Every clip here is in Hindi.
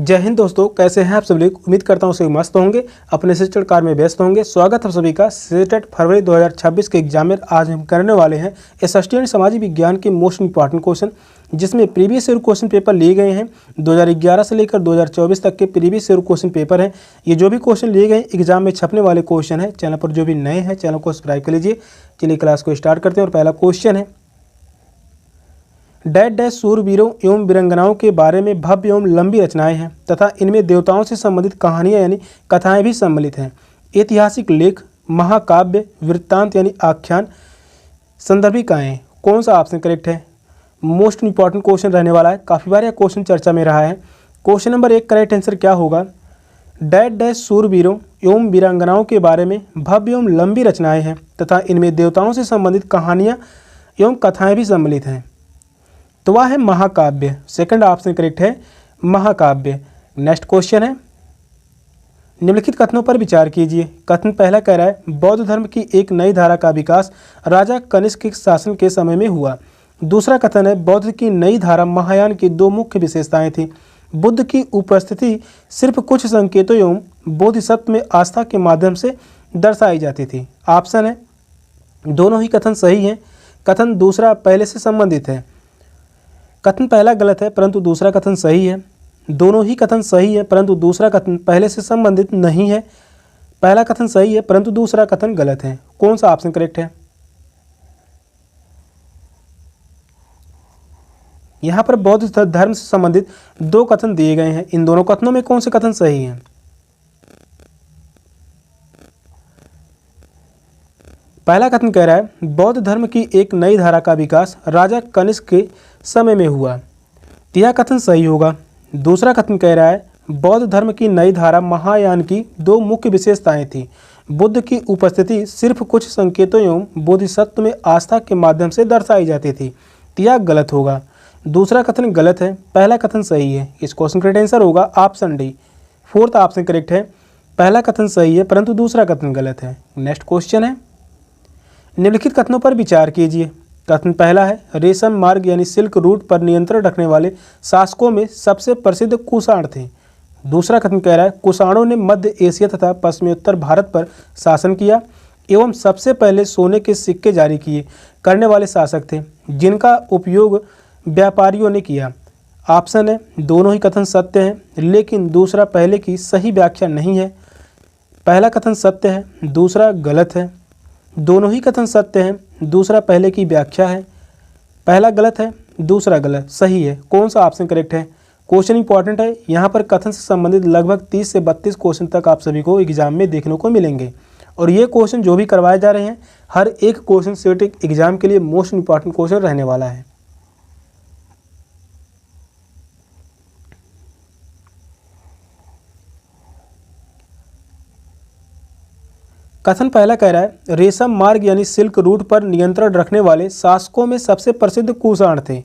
जय हिंद दोस्तों, कैसे हैं आप सभी लोग। उम्मीद करता हूँ सभी मस्त होंगे, अपने सेस्टेड कार्य में व्यस्त होंगे। स्वागत है सभी का सेस्टेड फरवरी 2026 के एग्जाम में। आज हम करने वाले हैं एसएसटी एंड सामाजिक विज्ञान के मोस्ट इंपॉर्टेंट क्वेश्चन, जिसमें प्रीवियस ईयर क्वेश्चन पेपर लिए गए हैं। 2011 से लेकर 2024 तक के प्रीवियस ईयर क्वेश्चन पेपर हैं। ये जो भी क्वेश्चन लिए गए एग्जाम में छपने वाले क्वेश्चन है। चैनल पर जो भी नए हैं चैनल को सब्सक्राइब कर लीजिए। चलिए क्लास को स्टार्ट करते हैं। और पहला क्वेश्चन है, डैश डैश सूरवीरों एवं वीरंगनाओं के बारे में भव्य एवं लंबी रचनाएं हैं तथा इनमें देवताओं से संबंधित कहानियां यानी कथाएं भी सम्मिलित हैं। ऐतिहासिक लेख, महाकाव्य, वृत्तांत यानी आख्यान, संदर्भिकाएं। कौन सा ऑप्शन करेक्ट है? मोस्ट इंपॉर्टेंट क्वेश्चन रहने वाला है। काफ़ी बार यह क्वेश्चन चर्चा में रहा है। क्वेश्चन नंबर 1 करेक्ट आंसर क्या होगा? डैश डैश सूरवीरों एवं वीरांगनाओं के बारे में भव्य एवं लंबी रचनाएं हैं तथा इनमें देवताओं से संबंधित कहानियाँ एवं कथाएँ भी सम्मिलित हैं। तो वह है महाकाव्य। सेकंड ऑप्शन करेक्ट है, महाकाव्य। नेक्स्ट क्वेश्चन है, निम्नलिखित कथनों पर विचार कीजिए। कथन पहला कह रहा है, बौद्ध धर्म की एक नई धारा का विकास राजा कनिष्क के शासन के समय में हुआ। दूसरा कथन है, बौद्ध की नई धारा महायान की दो मुख्य विशेषताएं थी। बुद्ध की उपस्थिति सिर्फ कुछ संकेतों एवं बोधिसत्व में आस्था के माध्यम से दर्शाई जाती थी। ऑप्शन है, दोनों ही कथन सही हैं। कथन दूसरा पहले से संबंधित है। कथन पहला गलत है परंतु दूसरा कथन सही है। दोनों ही कथन सही है परंतु दूसरा कथन पहले से संबंधित नहीं है। पहला कथन सही है परंतु दूसरा कथन गलत है। कौन सा ऑप्शन करेक्ट है? यहाँ पर बौद्ध धर्म से संबंधित दो कथन दिए गए हैं। इन दोनों कथनों में कौन से कथन सही हैं? पहला कथन कह रहा है, बौद्ध धर्म की एक नई धारा का विकास राजा कनिष्क के समय में हुआ। यह कथन सही होगा। दूसरा कथन कह रहा है, बौद्ध धर्म की नई धारा महायान की दो मुख्य विशेषताएं थी। बुद्ध की उपस्थिति सिर्फ कुछ संकेतों एवं बोधिसत्व में आस्था के माध्यम से दर्शाई जाती थी। यह गलत होगा। दूसरा कथन गलत है, पहला कथन सही है। इस क्वेश्चन का आंसर होगा option D. Fourth option correct है, पहला कथन सही है परंतु दूसरा कथन गलत है। नेक्स्ट क्वेश्चन है, निम्नलिखित कथनों पर विचार कीजिए। कथन पहला है, रेशम मार्ग यानी सिल्क रूट पर नियंत्रण रखने वाले शासकों में सबसे प्रसिद्ध कुषाण थे। दूसरा कथन कह रहा है, कुषाणों ने मध्य एशिया तथा पश्चिमोत्तर भारत पर शासन किया एवं सबसे पहले सोने के सिक्के जारी किए करने वाले शासक थे, जिनका उपयोग व्यापारियों ने किया। ऑप्शन है, दोनों ही कथन सत्य हैं लेकिन दूसरा पहले की सही व्याख्या नहीं है। पहला कथन सत्य है, दूसरा गलत है। दोनों ही कथन सत्य हैं, दूसरा पहले की व्याख्या है। पहला गलत है, दूसरा गलत सही है। कौन सा ऑप्शन करेक्ट है? क्वेश्चन इंपॉर्टेंट है। यहाँ पर कथन से संबंधित लगभग 30 से 32 क्वेश्चन तक आप सभी को एग्जाम में देखने को मिलेंगे। और ये क्वेश्चन जो भी करवाए जा रहे हैं, हर एक क्वेश्चन सेट एग्जाम के लिए मोस्ट इंपॉर्टेंट क्वेश्चन रहने वाला है। कथन पहला कह रहा है, रेशम मार्ग यानी सिल्क रूट पर नियंत्रण रखने वाले शासकों में सबसे प्रसिद्ध कुषाण थे।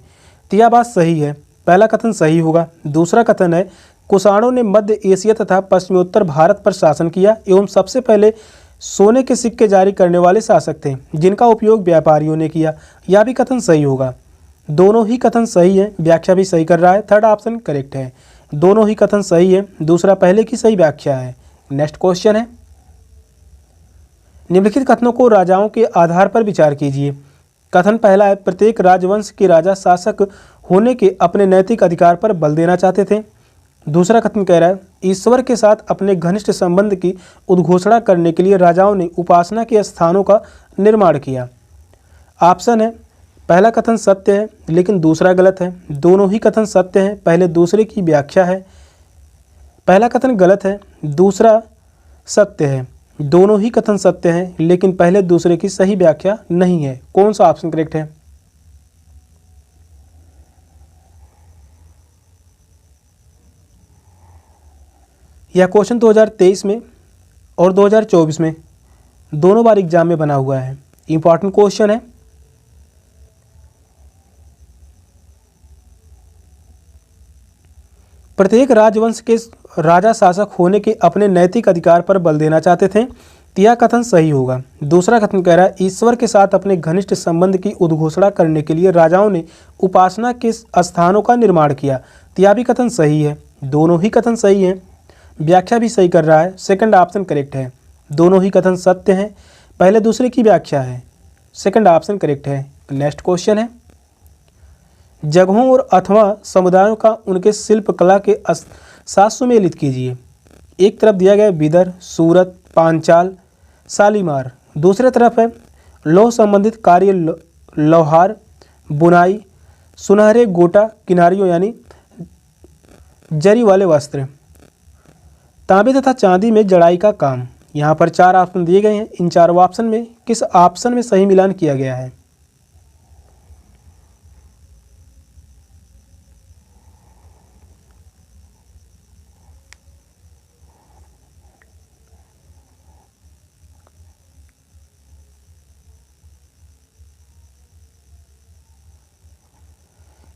यह बात सही है। पहला कथन सही होगा। दूसरा कथन है, कुषाणों ने मध्य एशिया तथा पश्चिमोत्तर भारत पर शासन किया एवं सबसे पहले सोने के सिक्के जारी करने वाले शासक थे, जिनका उपयोग व्यापारियों ने किया। यह भी कथन सही होगा। दोनों ही कथन सही है, व्याख्या भी सही कर रहा है। थर्ड ऑप्शन करेक्ट है। दोनों ही कथन सही है, दूसरा पहले की सही व्याख्या है। नेक्स्ट क्वेश्चन है, निम्नलिखित कथनों को राजाओं के आधार पर विचार कीजिए। कथन पहला है, प्रत्येक राजवंश के राजा शासक होने के अपने नैतिक अधिकार पर बल देना चाहते थे। दूसरा कथन कह रहा है, ईश्वर के साथ अपने घनिष्ठ संबंध की उद्घोषणा करने के लिए राजाओं ने उपासना के स्थानों का निर्माण किया। ऑप्शन है, पहला कथन सत्य है लेकिन दूसरा गलत है। दोनों ही कथन सत्य हैं, पहले दूसरे की व्याख्या है। पहला कथन गलत है, दूसरा सत्य है। दोनों ही कथन सत्य हैं लेकिन पहले दूसरे की सही व्याख्या नहीं है। कौन सा ऑप्शन करेक्ट है? यह क्वेश्चन 2023 में और 2024 में दोनों बार एग्जाम में बना हुआ है। इंपॉर्टेंट क्वेश्चन है। प्रत्येक राजवंश के राजा शासक होने के अपने नैतिक अधिकार पर बल देना चाहते थे। यह कथन सही होगा। दूसरा कथन कह रहा है, ईश्वर के साथ अपने घनिष्ठ संबंध की उद्घोषणा करने के लिए राजाओं ने उपासना के स्थानों का निर्माण किया। यह भी कथन सही है। दोनों ही कथन सही हैं। व्याख्या भी सही कर रहा है, सेकंड ऑप्शन करेक्ट है। दोनों ही कथन सत्य हैं, पहले दूसरे की व्याख्या है, सेकंड ऑप्शन करेक्ट है। नेक्स्ट क्वेश्चन है, जगहों और अथवा समुदायों का उनके शिल्पकला के साथ सुमेलित कीजिए। एक तरफ दिया गया बिदर, सूरत, पांचाल, शालीमार। दूसरे तरफ है लौह संबंधित कार्य, लौहार, बुनाई, सुनहरे गोटा किनारियों यानी जरी वाले वस्त्र, तांबे तथा चांदी में जड़ाई का काम। यहाँ पर 4 ऑप्शन दिए गए हैं। इन चारों ऑप्शन में किस ऑप्शन में सही मिलान किया गया है?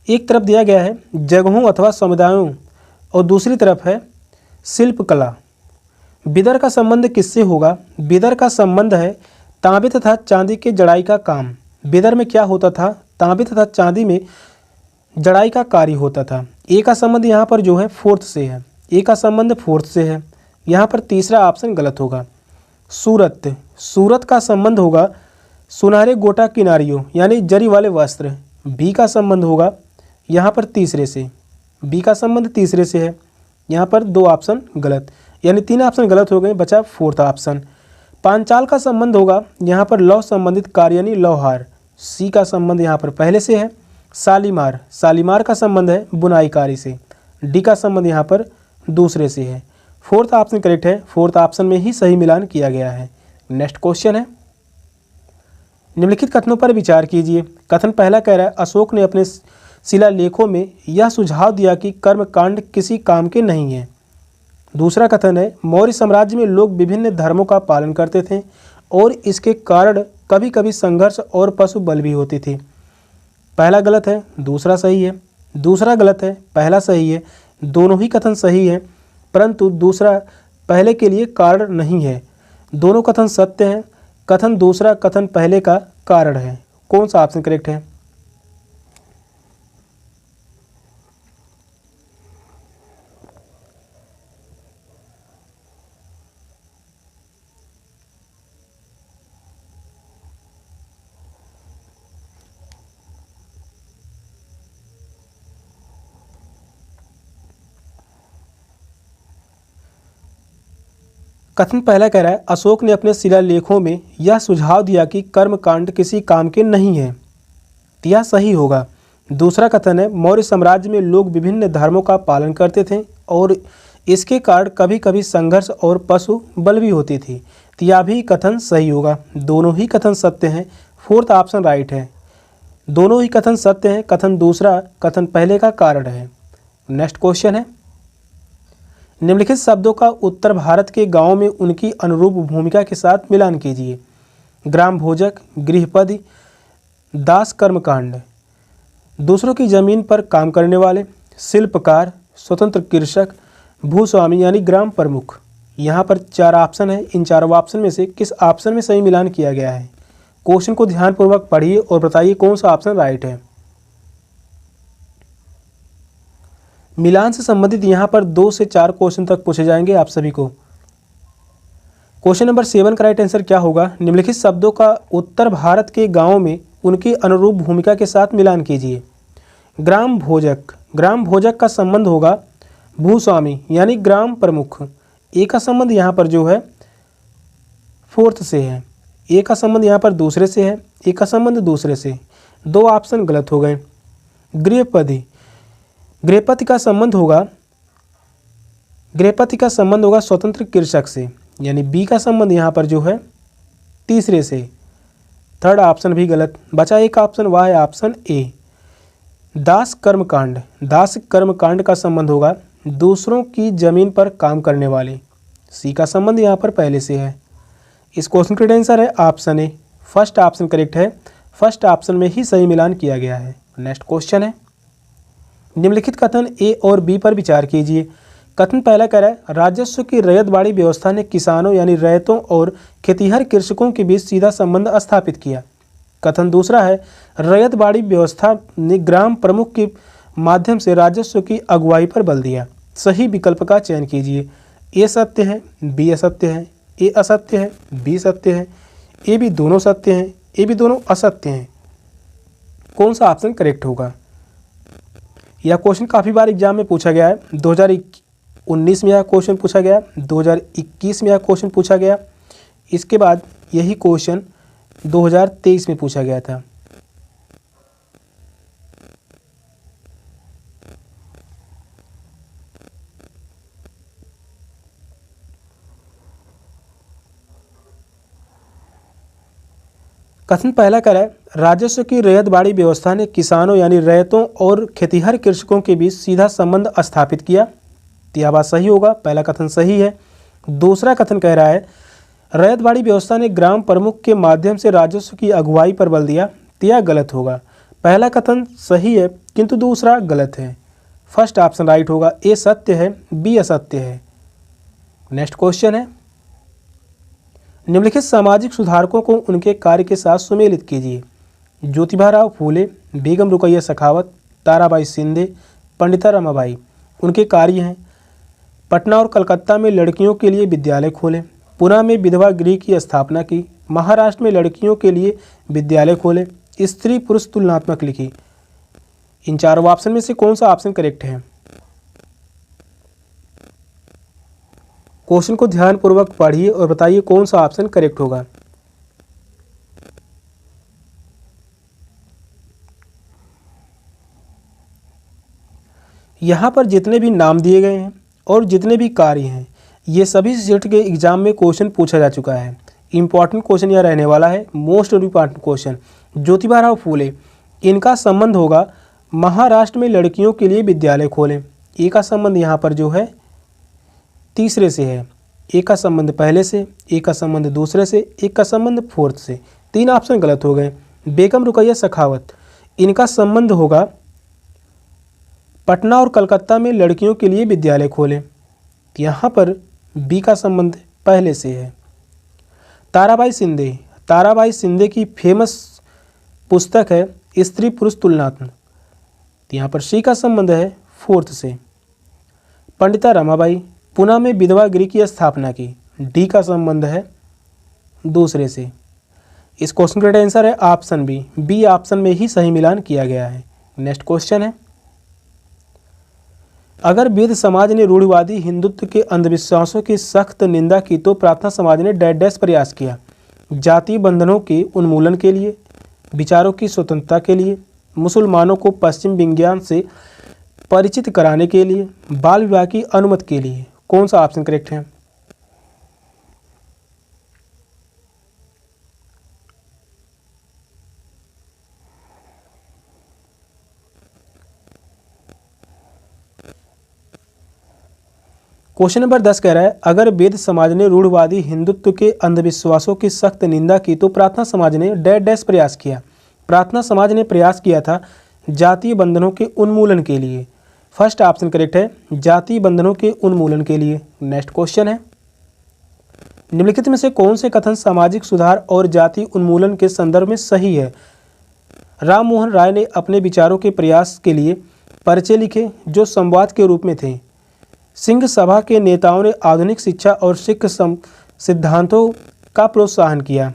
एक तरफ दिया गया है जगहों अथवा समुदायों और दूसरी तरफ है शिल्पकला। बिदर का संबंध किससे होगा? बिदर का संबंध है तांबे तथा चांदी के जड़ाई का काम। बिदर में क्या होता था? तांबे तथा चांदी में जड़ाई का कार्य होता था। ए का संबंध यहाँ पर जो है फोर्थ से है, ए का संबंध फोर्थ से है। यहाँ पर तीसरा ऑप्शन गलत होगा। सूरत, सूरत का संबंध होगा सुनहरे गोटा किनारियों यानी जरी वाले वस्त्र। बी का संबंध होगा यहाँ पर तीसरे से, बी का संबंध तीसरे से है। यहाँ पर 2 ऑप्शन गलत, यानी 3 ऑप्शन गलत हो गए, बचा फोर्थ ऑप्शन। पांचाल का संबंध होगा यहाँ पर लौह संबंधित कार्य यानी लौहार। सी का संबंध यहाँ पर पहले से है। शालीमार, शालीमार का संबंध है बुनाई कार्य से। डी का संबंध यहाँ पर दूसरे से है। फोर्थ ऑप्शन करेक्ट है, फोर्थ ऑप्शन में ही सही मिलान किया गया है। नेक्स्ट क्वेश्चन है, निम्नलिखित कथनों पर विचार कीजिए। कथन पहला कह रहा है अशोक ने अपने शिलालेखों में यह सुझाव दिया कि कर्मकांड किसी काम के नहीं है। दूसरा कथन है मौर्य साम्राज्य में लोग विभिन्न धर्मों का पालन करते थे और इसके कारण कभी कभी संघर्ष और पशु बल भी होती थी। पहला गलत है, दूसरा सही है। दूसरा गलत है, पहला सही है। दोनों ही कथन सही है, परंतु दूसरा पहले के लिए कारण नहीं है। दोनों कथन सत्य हैं, कथन दूसरा कथन पहले का कारण है। कौन सा ऑप्शन करेक्ट है? कथन पहला कह रहा है अशोक ने अपने शिलालेखों में यह सुझाव दिया कि कर्मकांड किसी काम के नहीं है। यह सही होगा। दूसरा कथन है मौर्य साम्राज्य में लोग विभिन्न धर्मों का पालन करते थे और इसके कारण कभी कभी संघर्ष और पशु बल भी होती थी। यह भी कथन सही होगा। दोनों ही कथन सत्य हैं, फोर्थ ऑप्शन राइट है। दोनों ही कथन सत्य हैं, कथन दूसरा कथन पहले का कारण है। नेक्स्ट क्वेश्चन है, निम्नलिखित शब्दों का उत्तर भारत के गांवों में उनकी अनुरूप भूमिका के साथ मिलान कीजिए। ग्राम भोजक, गृहपति, दास कर्मकांड, दूसरों की जमीन पर काम करने वाले, शिल्पकार, स्वतंत्र कृषक, भूस्वामी यानी ग्राम प्रमुख। यहाँ पर 4 ऑप्शन है। इन चारों ऑप्शन में से किस ऑप्शन में सही मिलान किया गया है? क्वेश्चन को ध्यानपूर्वक पढ़िए और बताइए कौन सा ऑप्शन राइट है। मिलान से संबंधित यहाँ पर 2 से 4 क्वेश्चन तक पूछे जाएंगे आप सभी को। क्वेश्चन नंबर 7 का राइट आंसर क्या होगा? निम्नलिखित शब्दों का उत्तर भारत के गांवों में उनकी अनुरूप भूमिका के साथ मिलान कीजिए। ग्राम भोजक, ग्राम भोजक का संबंध होगा भूस्वामी यानी ग्राम प्रमुख। ए का संबंध यहाँ पर जो है फोर्थ से है, ए का संबंध यहाँ पर दूसरे से है, ए का संबंध दूसरे से। 2 ऑप्शन गलत हो गए। गृहपति, गृहपति का संबंध होगा, गृहपति का संबंध होगा स्वतंत्र कृषक से, यानी बी का संबंध यहाँ पर जो है तीसरे से। थर्ड ऑप्शन भी गलत, बचा एक ऑप्शन, वह है ऑप्शन ए। दास कर्मकांड, दास कर्मकांड का संबंध होगा दूसरों की जमीन पर काम करने वाले। सी का संबंध यहाँ पर पहले से है। इस क्वेश्चन का आंसर है option A. First option correct है, फर्स्ट ऑप्शन में ही सही मिलान किया गया है। नेक्स्ट क्वेश्चन है, निम्नलिखित कथन ए और बी पर विचार कीजिए। कथन पहला कह रहा है राजस्व की रैयतवाड़ी व्यवस्था ने किसानों यानी रैयतों और खेतिहर कृषकों के बीच सीधा संबंध स्थापित किया। कथन दूसरा है रैयतवाड़ी व्यवस्था ने ग्राम प्रमुख के माध्यम से राजस्व की अगुवाई पर बल दिया। सही विकल्प का चयन कीजिए। ए सत्य है, बी असत्य है, ए असत्य है, बी सत्य है, ए बी दोनों सत्य हैं, ए बी दोनों असत्य हैं। कौन सा ऑप्शन करेक्ट होगा? यह क्वेश्चन काफ़ी बार एग्जाम में पूछा गया है। 2019 में यह क्वेश्चन पूछा गया, 2021 में यह क्वेश्चन पूछा गया, इसके बाद यही क्वेश्चन 2023 में पूछा गया था। कथन पहला कह रहा है, राजस्व की रैयतबाड़ी व्यवस्था ने किसानों यानी रैयतों और खेतिहर कृषकों के बीच सीधा संबंध स्थापित किया। तो यह बात सही होगा, पहला कथन सही है। दूसरा कथन कह रहा है, रैयतबाड़ी व्यवस्था ने ग्राम प्रमुख के माध्यम से राजस्व की अगुवाई पर बल दिया। तो यह गलत होगा। पहला कथन सही है किंतु दूसरा गलत है। फर्स्ट ऑप्शन राइट होगा, ए सत्य है, बी असत्य है। नेक्स्ट क्वेश्चन है, निम्नलिखित सामाजिक सुधारकों को उनके कार्य के साथ सुमेलित कीजिए। ज्योतिबा फूले, बेगम रुकैया सखावत, ताराबाई शिंदे, पंडिता रमाबाई। उनके कार्य हैं, पटना और कलकत्ता में लड़कियों के लिए विद्यालय खोले, पुणे में विधवा गृह की स्थापना की, महाराष्ट्र में लड़कियों के लिए विद्यालय खोले, स्त्री पुरुष तुलनात्मक लिखी। इन चारों ऑप्शन में से कौन सा ऑप्शन करेक्ट है? क्वेश्चन को ध्यानपूर्वक पढ़िए और बताइए कौन सा ऑप्शन करेक्ट होगा। यहाँ पर जितने भी नाम दिए गए हैं और जितने भी कार्य हैं, ये सभी सेट के एग्जाम में क्वेश्चन पूछा जा चुका है। इंपॉर्टेंट क्वेश्चन यह रहने वाला है, most important question. Jyotiba Phule, इनका संबंध होगा महाराष्ट्र में लड़कियों के लिए विद्यालय खोले। ए का संबंध यहाँ पर जो है तीसरे से है, ए का संबंध पहले से, ए का संबंध दूसरे से, एक का संबंध फोर्थ से। तीन ऑप्शन गलत हो गए। बेगम रुकैया सखावत, इनका संबंध होगा पटना और कलकत्ता में लड़कियों के लिए विद्यालय खोले। यहाँ पर बी का संबंध पहले से है। ताराबाई शिंदे, ताराबाई शिंदे की फेमस पुस्तक है स्त्री पुरुष तुलनात्मक। यहाँ पर सी का संबंध है फोर्थ से। पंडिता रमाबाई, पुणे में विधवा गृह की स्थापना की। डी का संबंध है दूसरे से। इस क्वेश्चन का राइट आंसर है ऑप्शन बी। बी ऑप्शन में ही सही मिलान किया गया है। नेक्स्ट क्वेश्चन है, अगर वेद समाज ने रूढ़िवादी हिंदुत्व के अंधविश्वासों की सख्त निंदा की तो प्रार्थना समाज ने डैश डैश प्रयास किया। जातीय बंधनों के उन्मूलन के लिए, विचारों की स्वतंत्रता के लिए, मुसलमानों को पश्चिम विज्ञान से परिचित कराने के लिए, बाल विवाह की अनुमति के लिए। कौन सा ऑप्शन करेक्ट है? क्वेश्चन नंबर 10 कह रहा है, अगर वेद समाज ने रूढ़िवादी हिंदुत्व के अंधविश्वासों की सख्त निंदा की तो प्रार्थना समाज ने डैश डैश प्रयास किया। प्रार्थना समाज ने प्रयास किया था जातीय बंधनों के उन्मूलन के लिए। फर्स्ट ऑप्शन करेक्ट है, जातीय बंधनों के उन्मूलन के लिए। नेक्स्ट क्वेश्चन है, निम्नलिखित में से कौन से कथन सामाजिक सुधार और जातीय उन्मूलन के संदर्भ में सही है? राम मोहन राय ने अपने विचारों के प्रयास के लिए पर्चे लिखे जो संवाद के रूप में थे। सिंह सभा के नेताओं ने आधुनिक शिक्षा और सिख सिद्धांतों का प्रोत्साहन किया।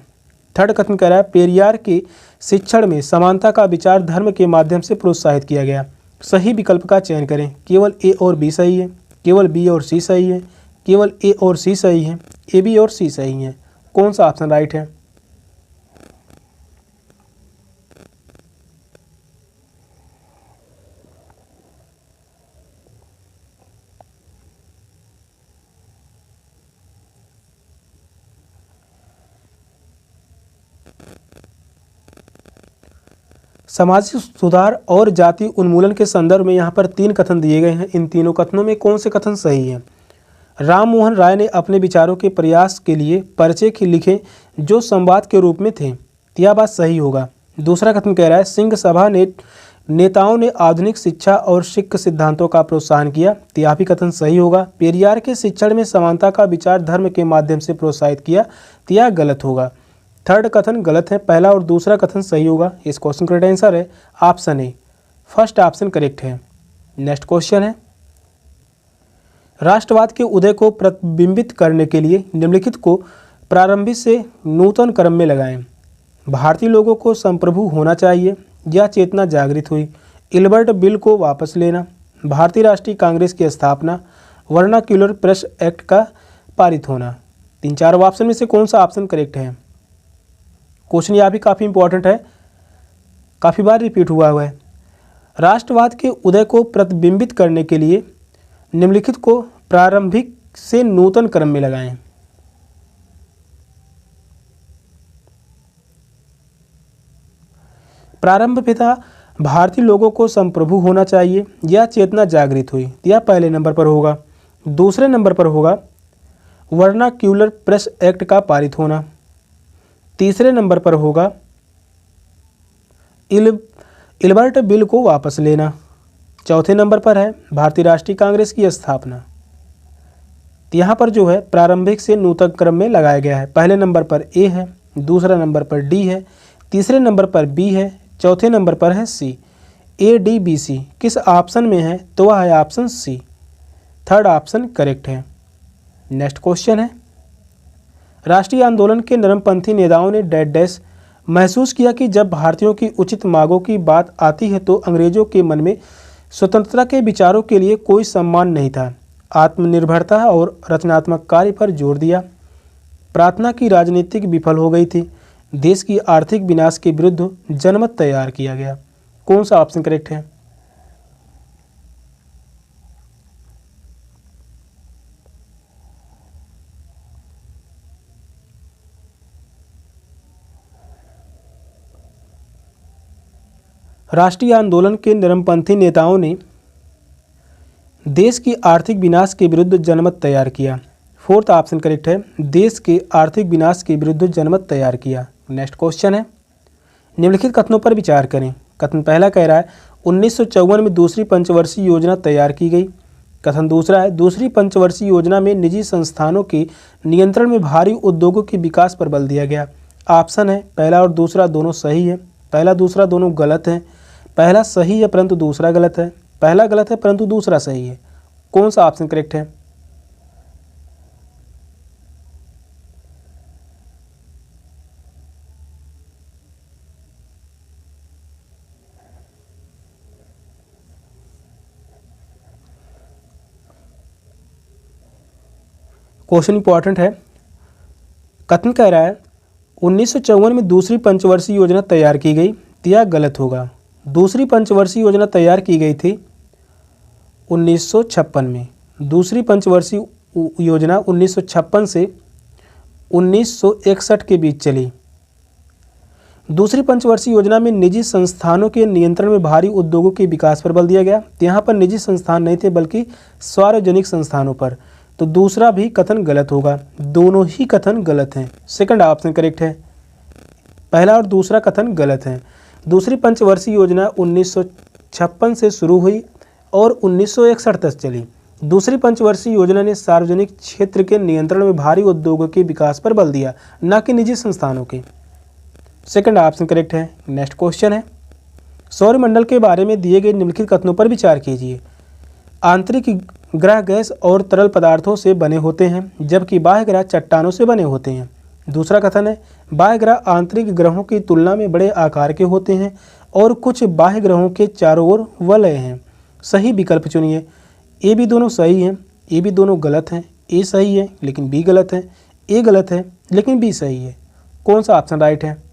थर्ड कथन कह रहा है, पेरियार के शिक्षण में समानता का विचार धर्म के माध्यम से प्रोत्साहित किया गया। सही विकल्प का चयन करें। केवल ए और बी सही है, केवल बी और सी सही है, केवल ए और सी सही है, ए बी और सी सही है। कौन सा ऑप्शन राइट है? सामाजिक सुधार और जाति उन्मूलन के संदर्भ में यहाँ पर तीन कथन दिए गए हैं। इन तीनों कथनों में कौन से कथन सही हैं? राम मोहन राय ने अपने विचारों के प्रयास के लिए पर्चे लिखे जो संवाद के रूप में थे। यह बात सही होगा। दूसरा कथन कह रहा है, सिंह सभा ने नेताओं ने आधुनिक शिक्षा और सिख सिद्धांतों का प्रोत्साहन किया। यह भी कथन सही होगा। पेरियार के शिक्षण में समानता का विचार धर्म के माध्यम से प्रोत्साहित किया। यह गलत होगा। थर्ड कथन गलत है, पहला और दूसरा कथन सही होगा। इस क्वेश्चन का राइट आंसर है option A. First option correct है। नेक्स्ट क्वेश्चन है, राष्ट्रवाद के उदय को प्रतिबिंबित करने के लिए निम्नलिखित को प्रारंभिक से नूतन क्रम में लगाएं। भारतीय लोगों को संप्रभु होना चाहिए, यह चेतना जागृत हुई। इल्बर्ट बिल को वापस लेना, भारतीय राष्ट्रीय कांग्रेस की स्थापना, वर्नाक्यूलर प्रेस एक्ट का पारित होना। 3-4 ऑप्शन में से कौन सा ऑप्शन करेक्ट है? क्वेश्चन यह भी काफ़ी इंपॉर्टेंट है, काफ़ी बार रिपीट हुआ है। राष्ट्रवाद के उदय को प्रतिबिंबित करने के लिए निम्नलिखित को प्रारंभिक से नूतन क्रम में लगाएं। प्रारंभ पिता भारतीय लोगों को संप्रभु होना चाहिए, यह चेतना जागृत हुई, यह पहले नंबर पर होगा। दूसरे नंबर पर होगा वर्नाक्यूलर प्रेस एक्ट का पारित होना। तीसरे नंबर पर होगा इल्बर्ट बिल को वापस लेना। चौथे नंबर पर है भारतीय राष्ट्रीय कांग्रेस की स्थापना। यहाँ पर जो है प्रारंभिक से नूतन क्रम में लगाया गया है। पहले नंबर पर ए है, दूसरा नंबर पर डी है, तीसरे नंबर पर बी है, चौथे नंबर पर है सी। ए डी बी सी किस ऑप्शन में है? तो वह है option C. Third option correct है। नेक्स्ट क्वेश्चन है, राष्ट्रीय आंदोलन के नरमपंथी नेताओं ने डैश महसूस किया कि जब भारतीयों की उचित मांगों की बात आती है तो अंग्रेजों के मन में स्वतंत्रता के विचारों के लिए कोई सम्मान नहीं था। आत्मनिर्भरता और रचनात्मक कार्य पर जोर दिया। प्रार्थना की राजनीतिक विफल हो गई थी। देश की आर्थिक विनाश के विरुद्ध जनमत तैयार किया गया। कौन सा ऑप्शन करेक्ट है? राष्ट्रीय आंदोलन के नरमपंथी नेताओं ने देश की आर्थिक विनाश के विरुद्ध जनमत तैयार किया। फोर्थ ऑप्शन करेक्ट है, देश के आर्थिक विनाश के विरुद्ध जनमत तैयार किया। नेक्स्ट क्वेश्चन है, निम्नलिखित कथनों पर विचार करें। कथन पहला कह रहा है 1954 में दूसरी पंचवर्षीय योजना तैयार की गई। कथन दूसरा है दूसरी पंचवर्षीय योजना में निजी संस्थानों के नियंत्रण में भारी उद्योगों के विकास पर बल दिया गया। ऑप्शन है पहला और दूसरा दोनों सही है, पहला दूसरा दोनों गलत है, पहला सही है परंतु दूसरा गलत है, पहला गलत है परंतु दूसरा सही है। कौन सा ऑप्शन करेक्ट है? क्वेश्चन इंपॉर्टेंट है। कथन कह रहा है 1954 में दूसरी पंचवर्षीय योजना तैयार की गई, यह गलत होगा। दूसरी पंचवर्षीय योजना तैयार की गई थी 1956 में। दूसरी पंचवर्षीय योजना 1956 से 1961 के बीच चली। दूसरी पंचवर्षीय योजना में निजी संस्थानों के नियंत्रण में भारी उद्योगों के विकास पर बल दिया गया। यहाँ पर निजी संस्थान नहीं थे बल्कि सार्वजनिक संस्थानों पर, तो दूसरा भी कथन गलत होगा। दोनों ही कथन गलत हैं। सेकंड ऑप्शन करेक्ट है, पहला और दूसरा कथन गलत हैं। दूसरी पंचवर्षीय योजना 1956 से शुरू हुई और 1961 तक चली। दूसरी पंचवर्षीय योजना ने सार्वजनिक क्षेत्र के नियंत्रण में भारी उद्योगों के विकास पर बल दिया, न कि निजी संस्थानों के। सेकंड ऑप्शन करेक्ट है। नेक्स्ट क्वेश्चन है, सौरमंडल के बारे में दिए गए निम्नलिखित कथनों पर विचार कीजिए। आंतरिक ग्रह गैस और तरल पदार्थों से बने होते हैं, जबकि बाह्य ग्रह चट्टानों से बने होते हैं। दूसरा कथन है बाह्य ग्रह आंतरिक ग्रहों की तुलना में बड़े आकार के होते हैं और कुछ बाह्य ग्रहों के चारों ओर वलय हैं। सही विकल्प चुनिए। ए भी दोनों सही हैं, ए भी दोनों गलत हैं। ए सही है लेकिन बी गलत है, ए गलत है लेकिन बी सही है। कौन सा ऑप्शन राइट है?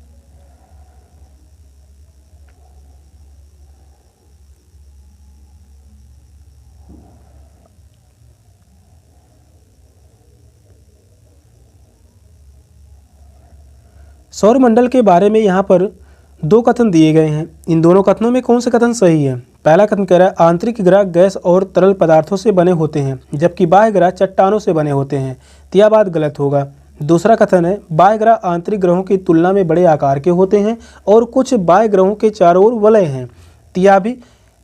सौरमंडल के बारे में यहाँ पर दो कथन दिए गए हैं। इन दोनों कथनों में कौन सा कथन सही है? पहला कथन कह रहा है आंतरिक ग्रह गैस और तरल पदार्थों से बने होते हैं, जबकि बाह्य ग्रह चट्टानों से बने होते हैं, तो यह बात गलत होगा। दूसरा कथन है बाह्य ग्रह आंतरिक ग्रहों की तुलना में बड़े आकार के होते हैं और कुछ बाह्य ग्रहों के चारों ओर वलय हैं, तो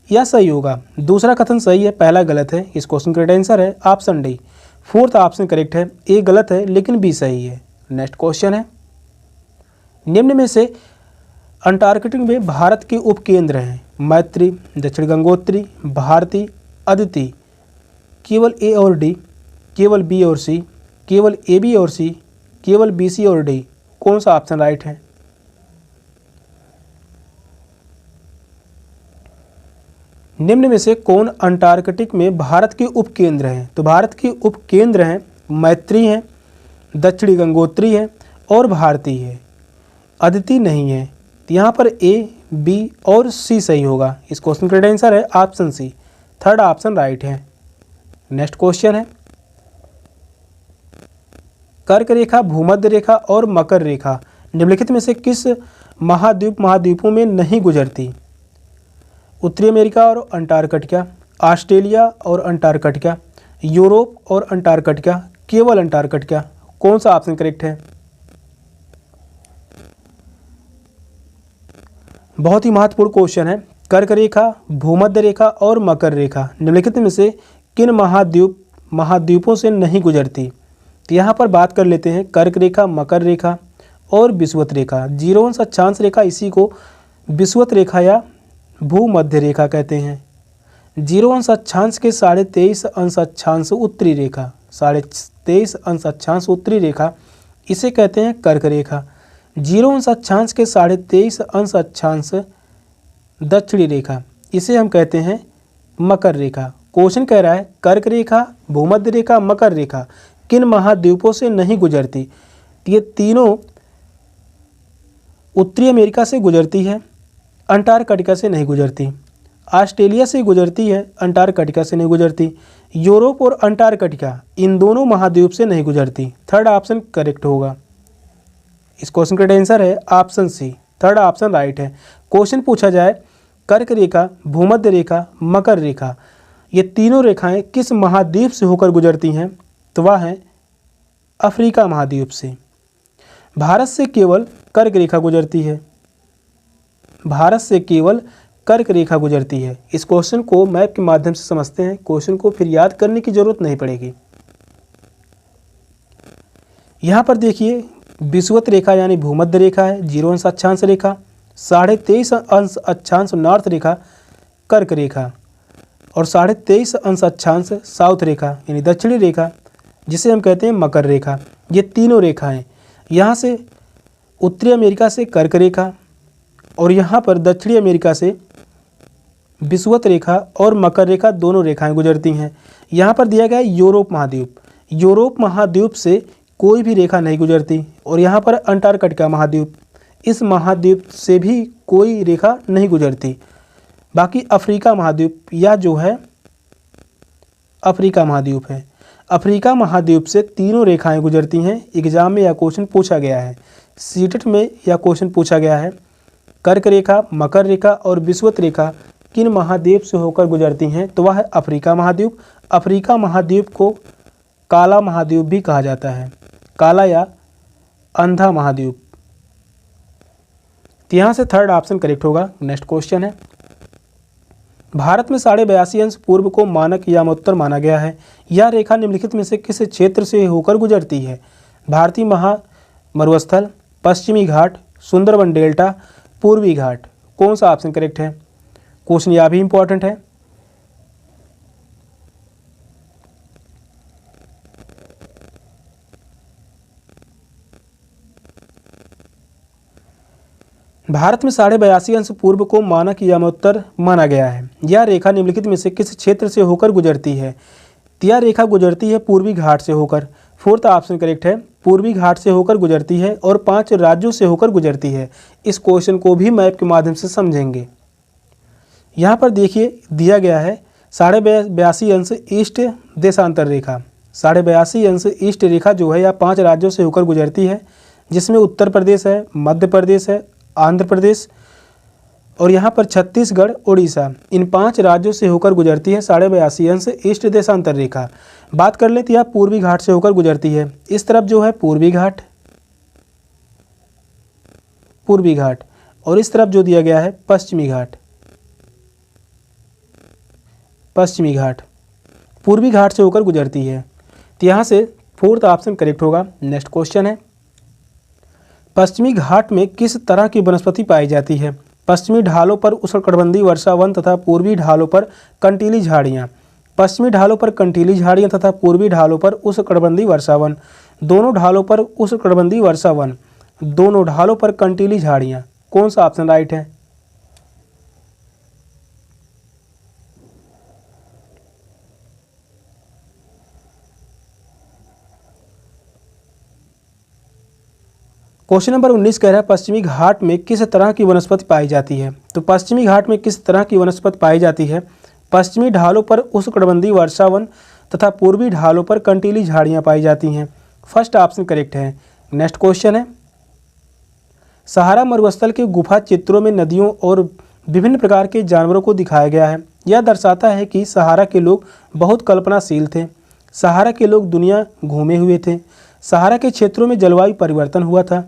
यह सही होगा। दूसरा कथन सही है, पहला गलत है। इस क्वेश्चन का आंसर है option D. Fourth option correct है, ए गलत है लेकिन बी सही है। नेक्स्ट क्वेश्चन है, निम्न में से अंटार्कटिक में भारत के उपकेंद्र हैं मैत्री, दक्षिण गंगोत्री, भारती, अदिति केवल ए और डी, केवल बी और सी, केवल ए बी और सी, केवल बी सी और डी, कौन सा ऑप्शन राइट है? निम्न में से कौन अंटार्कटिक में भारत के उपकेंद्र हैं? तो भारत के उपकेंद्र हैं मैत्री हैं, दक्षिणी गंगोत्री है और भारती है। अदिति नहीं है। तो यहाँ पर ए, बी और सी सही होगा। इस क्वेश्चन का राइट आंसर है option C, third option right है। नेक्स्ट क्वेश्चन है, कर्क रेखा, भूमध्य रेखा और मकर रेखा निम्नलिखित में से किस महाद्वीपों में नहीं गुजरती? उत्तरी अमेरिका और अंटार्कटिका, ऑस्ट्रेलिया और अंटार्कटिका, यूरोप और अंटार्कटिका, केवल अंटार्कटिका, कौन सा ऑप्शन करेक्ट है? बहुत ही महत्वपूर्ण क्वेश्चन है। कर्क रेखा, भूमध्य रेखा और मकर रेखा निम्नलिखित में से किन महाद्वीपों से नहीं गुजरती? तो यहाँ पर बात कर लेते हैं कर्क रेखा, मकर रेखा और विषुवत रेखा। 0 अंश अक्षांश रेखा, इसी को विषुवत रेखा या भूमध्य रेखा कहते हैं। 0 अंश अक्षांश के 23.5 अंश अक्षांश उत्तरी रेखा, 23.5 अंश अक्षांश उत्तरी रेखा, इसे कहते हैं कर्क रेखा। 0 अंश अक्षांश के 23.5 अंश अक्षांश दक्षिणी रेखा, इसे हम कहते हैं मकर रेखा। क्वेश्चन कह रहा है कर्क रेखा, भूमध्य रेखा, मकर रेखा किन महाद्वीपों से नहीं गुजरती? ये तीनों उत्तरी अमेरिका से गुजरती है, अंटार्कटिका से नहीं गुजरती। ऑस्ट्रेलिया से गुजरती है, अंटार्कटिका से नहीं गुजरती। यूरोप और अंटार्कटिका इन दोनों महाद्वीप से नहीं गुजरती। थर्ड ऑप्शन करेक्ट होगा। इस क्वेश्चन का आंसर है option C, third option right है। क्वेश्चन पूछा जाए कर्क रेखा, भूमध्य रेखा, मकर रेखा, ये तीनों रेखाएं किस महाद्वीप से होकर गुजरती हैं? तो वह है अफ्रीका महाद्वीप से। भारत से केवल कर्क रेखा गुजरती है, भारत से केवल कर्क रेखा गुजरती है। इस क्वेश्चन को मैप के माध्यम से समझते हैं, क्वेश्चन को फिर याद करने की जरूरत नहीं पड़ेगी। यहाँ पर देखिए विषुवत रेखा यानी भूमध्य रेखा है, 0 अंश अक्षांश रेखा, 23.5 अंश अक्षांश नॉर्थ रेखा कर्क रेखा और 23.5 अंश अक्षांश साउथ रेखा यानी दक्षिणी रेखा, जिसे हम कहते हैं मकर रेखा। ये तीनों रेखाएं, यहाँ से उत्तरी अमेरिका से कर्क रेखा और यहाँ पर दक्षिणी अमेरिका से विषुवत रेखा और मकर रेखा दोनों रेखाएं गुजरती हैं। यहाँ पर दिया गया है यूरोप महाद्वीप, यूरोप महाद्वीप से कोई भी रेखा नहीं गुजरती और यहाँ पर अंटार्कटिका महाद्वीप, इस महाद्वीप से भी कोई रेखा नहीं गुजरती। बाकी अफ्रीका महाद्वीप, यह जो है अफ्रीका महाद्वीप है, अफ्रीका महाद्वीप से तीनों रेखाएं गुजरती हैं। एग्जाम में यह क्वेश्चन पूछा गया है, सीटेट में यह क्वेश्चन पूछा गया है कर्क रेखा, मकर रेखा और विषुवत रेखा किन महाद्वीप से होकर गुजरती हैं? तो वह है अफ्रीका महाद्वीप। अफ्रीका महाद्वीप को काला महाद्वीप भी कहा जाता है, काला या अंधा महाद्वीप। तो यहाँ से थर्ड ऑप्शन करेक्ट होगा। नेक्स्ट क्वेश्चन है, भारत में 82.5 अंश पूर्व को मानक यामोत्तर माना गया है। यह रेखा निम्नलिखित में से किस क्षेत्र से होकर गुजरती है? भारतीय मरुस्थल, पश्चिमी घाट, सुंदरबन डेल्टा, पूर्वी घाट, कौन सा ऑप्शन करेक्ट है? क्वेश्चन यह भी इंपॉर्टेंट है। भारत में 82.5 अंश पूर्व को मानक यामोत्तर माना गया है। यह रेखा निम्नलिखित में से किस क्षेत्र से होकर गुजरती है? यह रेखा गुजरती है पूर्वी घाट से होकर। फोर्थ ऑप्शन करेक्ट है, पूर्वी घाट से होकर गुजरती है और 5 राज्यों से होकर गुजरती है। इस क्वेश्चन को भी मैप के माध्यम से समझेंगे। यहाँ पर देखिए दिया गया है 82.5 अंश ईस्ट देशांतर रेखा। 82.5 अंश ईस्ट रेखा जो है यह 5 राज्यों से होकर गुजरती है, जिसमें उत्तर प्रदेश है, मध्य प्रदेश है, आंध्र प्रदेश और यहाँ पर छत्तीसगढ़, उड़ीसा, इन 5 राज्यों से होकर गुजरती है 82.5 अंश ईस्ट देशांतर रेखा। बात कर लेते हैं पूर्वी घाट से होकर गुजरती है। इस तरफ जो है पूर्वी घाट, पूर्वी घाट और इस तरफ जो दिया गया है पश्चिमी घाट, पश्चिमी घाट, पूर्वी घाट से होकर गुजरती है। तो यहाँ से फोर्थ ऑप्शन करेक्ट होगा। नेक्स्ट क्वेश्चन है, पश्चिमी घाट में किस तरह की वनस्पति पाई जाती है? पश्चिमी ढालों पर उष्णकटिबंधीय वर्षा वन तथा पूर्वी ढालों पर कंटीली झाड़ियाँ। पश्चिमी ढालों पर कंटीली झाड़ियाँ तथा पूर्वी ढालों पर उष्णकटिबंधीय वर्षावन। दोनों ढालों पर उष्णकटिबंधीय वर्षावन, दोनों ढालों पर कंटीली झाड़ियाँ। कौन सा ऑप्शन राइट है? क्वेश्चन नंबर 19 कह रहा है पश्चिमी घाट में किस तरह की वनस्पति पाई जाती है? तो पश्चिमी घाट में किस तरह की वनस्पति पाई जाती है? पश्चिमी ढालों पर उष्णकटिबंधीय वर्षावन तथा पूर्वी ढालों पर कंटीली झाड़ियाँ पाई जाती हैं। फर्स्ट ऑप्शन करेक्ट है। नेक्स्ट क्वेश्चन है, सहारा मरुस्थल के गुफा चित्रों में नदियों और विभिन्न प्रकार के जानवरों को दिखाया गया है। यह दर्शाता है कि सहारा के लोग बहुत कल्पनाशील थे। सहारा के लोग दुनिया घूमे हुए थे। सहारा के क्षेत्रों में जलवायु परिवर्तन हुआ था।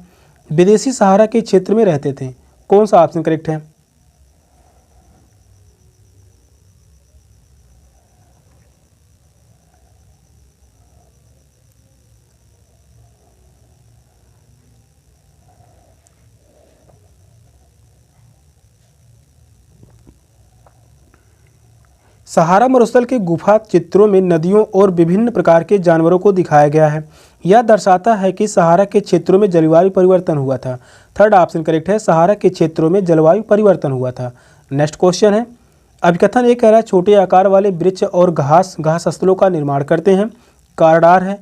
विदेशी सहारा के क्षेत्र में रहते थे। कौन सा ऑप्शन करेक्ट है? सहारा मरुस्थल के गुफा चित्रों में नदियों और विभिन्न प्रकार के जानवरों को दिखाया गया है। यह दर्शाता है कि सहारा के क्षेत्रों में जलवायु परिवर्तन हुआ था। थर्ड ऑप्शन करेक्ट है, सहारा के क्षेत्रों में जलवायु परिवर्तन हुआ था। नेक्स्ट क्वेश्चन है, अभिकथन ये कह रहा है छोटे आकार वाले वृक्ष और घास स्थलों का निर्माण करते हैं। कारडार है,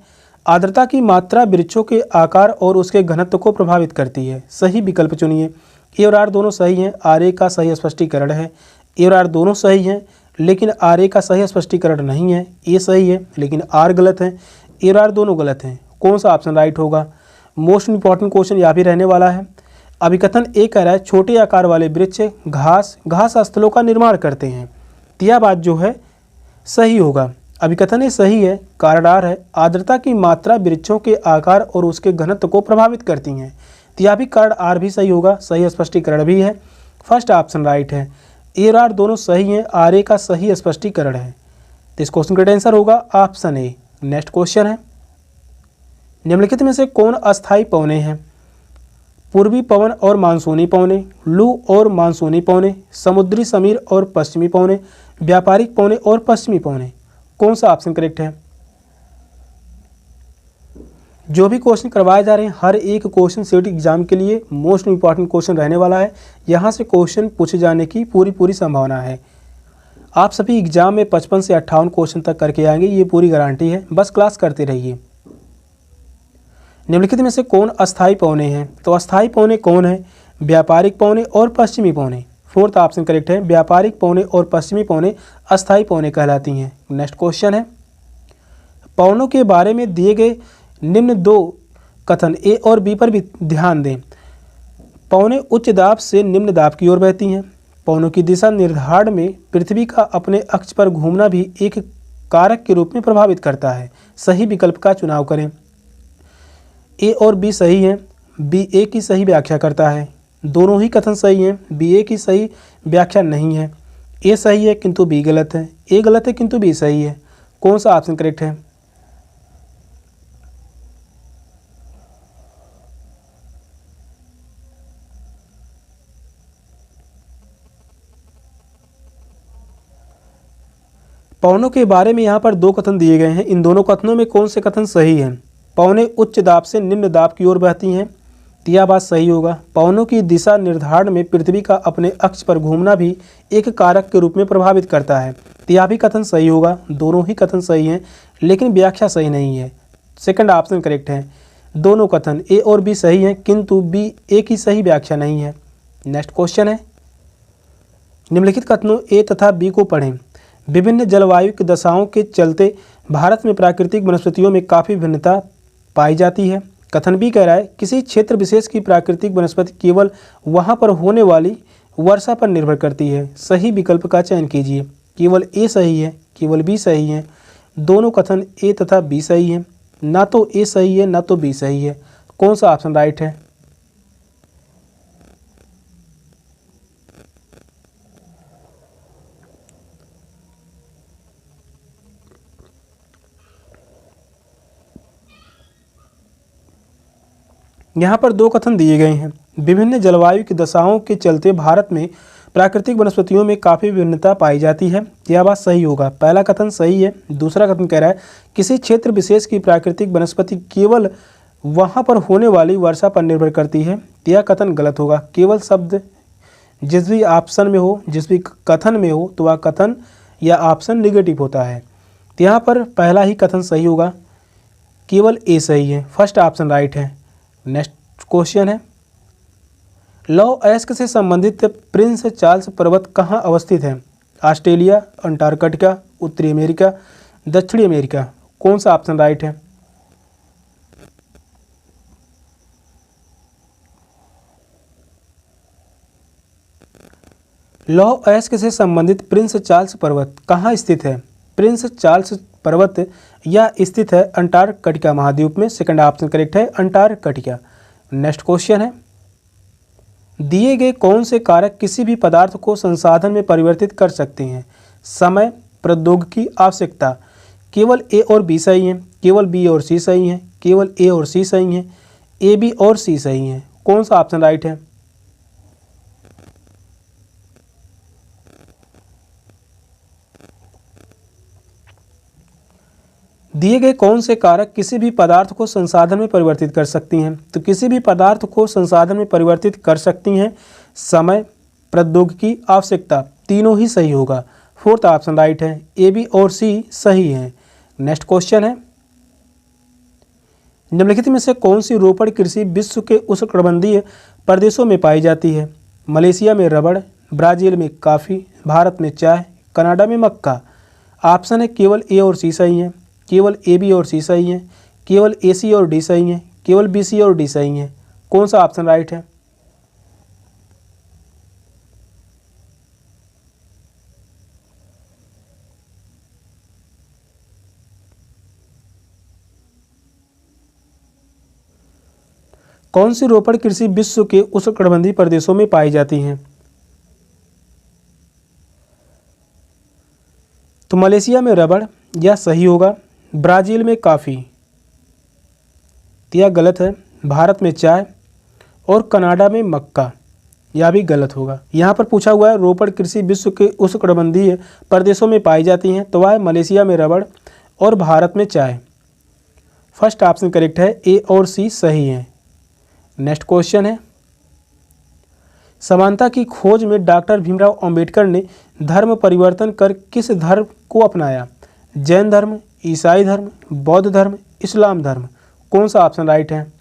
आर्द्रता की मात्रा वृक्षों के आकार और उसके घनत्व को प्रभावित करती है। सही विकल्प चुनिए। ए और आर दोनों सही हैं। आर ए का सही स्पष्टीकरण है। ए और आर दोनों सही हैं, लेकिन आर ए का सही स्पष्टीकरण नहीं है। ए सही है लेकिन आर गलत है। ए और आर दोनों गलत हैं। कौन सा ऑप्शन राइट होगा? मोस्ट इंपॉर्टेंट क्वेश्चन यहाँ भी रहने वाला है। अभिकथन ए कह रहा है छोटे आकार वाले वृक्ष घास स्थलों का निर्माण करते हैं। तो यह बात जो है सही होगा। अभिकथन ए सही है। कारडार है, आर्द्रता की मात्रा वृक्षों के आकार और उसके घनत्व को प्रभावित करती हैं। तो यह भी कार्ड आर भी सही होगा। सही स्पष्टीकरण भी है। फर्स्ट ऑप्शन राइट है। ए और आर दोनों सही हैं। आर ए का सही स्पष्टीकरण है। तो इस क्वेश्चन का आंसर होगा ऑप्शन ए। नेक्स्ट क्वेश्चन है, निम्नलिखित में से कौन अस्थायी पवने हैं? पूर्वी पवन और मानसूनी पवने, लू और मानसूनी पवने, समुद्री समीर और पश्चिमी पवने, व्यापारिक पवने और पश्चिमी पवने। कौन सा ऑप्शन करेक्ट है? जो भी क्वेश्चन करवाए जा रहे हैं हर एक क्वेश्चन सेट एग्जाम के लिए मोस्ट इंपॉर्टेंट क्वेश्चन रहने वाला है। यहाँ से क्वेश्चन पूछे जाने की पूरी संभावना है। आप सभी एग्जाम में 55 से 58 क्वेश्चन तक करके आएंगे, ये पूरी गारंटी है। बस क्लास करते रहिए। निम्नलिखित में से कौन अस्थायी पवने हैं? तो अस्थायी पवने कौन है? व्यापारिक पवने और पश्चिमी पवने। फोर्थ ऑप्शन करेक्ट है। व्यापारिक पवने और पश्चिमी पवने अस्थायी पवने कहलाती हैं। नेक्स्ट क्वेश्चन है, पवनों के बारे में दिए गए निम्न दो कथन ए और बी पर भी ध्यान दें। पवनें उच्च दाब से निम्न दाब की ओर बहती हैं। पवनों की दिशा निर्धारण में पृथ्वी का अपने अक्ष पर घूमना भी एक कारक के रूप में प्रभावित करता है। सही विकल्प का चुनाव करें। ए और बी सही हैं। बी ए की सही व्याख्या करता है। दोनों ही कथन सही हैं। बी ए की सही व्याख्या नहीं है। ए सही है किंतु बी गलत है। ए गलत है किंतु बी सही है। कौन सा ऑप्शन करेक्ट है? पवनों के बारे में यहाँ पर दो कथन दिए गए हैं। इन दोनों कथनों में कौन से कथन सही हैं? पवनें उच्च दाब से निम्न दाब की ओर बहती हैं। तो यह बात सही होगा। पवनों की दिशा निर्धारण में पृथ्वी का अपने अक्ष पर घूमना भी एक कारक के रूप में प्रभावित करता है। तो यह भी कथन सही होगा। दोनों ही कथन सही हैं, लेकिन व्याख्या सही नहीं है। सेकंड ऑप्शन करेक्ट है। दोनों कथन ए और बी सही हैं, किंतु बी ए की सही व्याख्या नहीं है। नेक्स्ट क्वेश्चन है, निम्नलिखित कथनों ए तथा बी को पढ़ें। विभिन्न जलवायु की दशाओं के चलते भारत में प्राकृतिक वनस्पतियों में काफ़ी भिन्नता पाई जाती है। कथन बी कह रहा है किसी क्षेत्र विशेष की प्राकृतिक वनस्पति केवल वहां पर होने वाली वर्षा पर निर्भर करती है। सही विकल्प का चयन कीजिए। केवल ए सही है, केवल बी सही है। दोनों कथन ए तथा बी सही हैं। ना तो ए सही है ना तो बी सही है। कौन सा ऑप्शन राइट है? यहाँ पर दो कथन दिए गए हैं। विभिन्न जलवायु की दशाओं के चलते भारत में प्राकृतिक वनस्पतियों में काफ़ी विभिन्नता पाई जाती है। यह बात सही होगा, पहला कथन सही है। दूसरा कथन कह रहा है किसी क्षेत्र विशेष की प्राकृतिक वनस्पति केवल वहाँ पर होने वाली वर्षा पर निर्भर करती है। यह कथन गलत होगा। केवल शब्द जिस भी ऑप्शन में हो, जिस भी कथन में हो, तो वह कथन या ऑप्शन निगेटिव होता है। तो यहाँ पर पहला ही कथन सही होगा, केवल ए सही है, फर्स्ट ऑप्शन राइट है। नेक्स्ट क्वेश्चन है, लौ एस्क से संबंधित प्रिंस चार्ल्स पर्वत कहाँ अवस्थित है? ऑस्ट्रेलिया, अंटार्कटिका, उत्तरी अमेरिका, दक्षिणी अमेरिका। कौन सा ऑप्शन राइट है? लौ एस्क से संबंधित प्रिंस चार्ल्स पर्वत कहाँ स्थित है? प्रिंस चार्ल्स पर्वत यह स्थित है अंटार्कटिका महाद्वीप में। सेकंड ऑप्शन करेक्ट है, अंटार्कटिका। नेक्स्ट क्वेश्चन है, दिए गए कौन से कारक किसी भी पदार्थ को संसाधन में परिवर्तित कर सकते हैं? समय, प्रौद्योगिकी, आवश्यकता। केवल ए और बी सही हैं, केवल बी और सी सही हैं, केवल ए और सी सही हैं, ए बी और सी सही हैं। कौन सा ऑप्शन राइट है? दिए गए कौन से कारक किसी भी पदार्थ को संसाधन में परिवर्तित कर सकती हैं? तो किसी भी पदार्थ को संसाधन में परिवर्तित कर सकती हैं समय, प्रौद्योगिकी, आवश्यकता। तीनों ही सही होगा, फोर्थ ऑप्शन राइट है, ए बी और सी सही है। नेक्स्ट क्वेश्चन है, निम्नलिखित में से कौन सी रोपड़ कृषि विश्व के उष्णकटिबंधीय प्रदेशों में पाई जाती है? मलेशिया में रबड़, ब्राज़ील में कॉफ़ी, भारत में चाय, कनाडा में मक्का। ऑप्शन है केवल ए और सी सही हैं, केवल ए बी और सी सही हैं, केवल ए सी और डी सही हैं, केवल बी सी और डी सही हैं। कौन सा ऑप्शन राइट है? कौन सी रोपड़ कृषि विश्व के उष्णकटिबंधीय प्रदेशों में पाई जाती हैं? तो मलेशिया में रबड़, यह सही होगा। ब्राज़ील में कॉफ़ी, यह गलत है। भारत में चाय और कनाडा में मक्का, यह भी गलत होगा। यहाँ पर पूछा हुआ है रोपड़ कृषि विश्व के उष्णकटिबंधीय प्रदेशों में पाई जाती हैं, तो वह है मलेशिया में रबड़ और भारत में चाय। फर्स्ट ऑप्शन करेक्ट है, ए और सी सही है। नेक्स्ट क्वेश्चन है, समानता की खोज में डॉक्टर भीमराव अंबेडकर ने धर्म परिवर्तन कर किस धर्म को अपनाया? जैन धर्म, ईसाई धर्म, बौद्ध धर्म, इस्लाम धर्म। कौन सा ऑप्शन राइट है?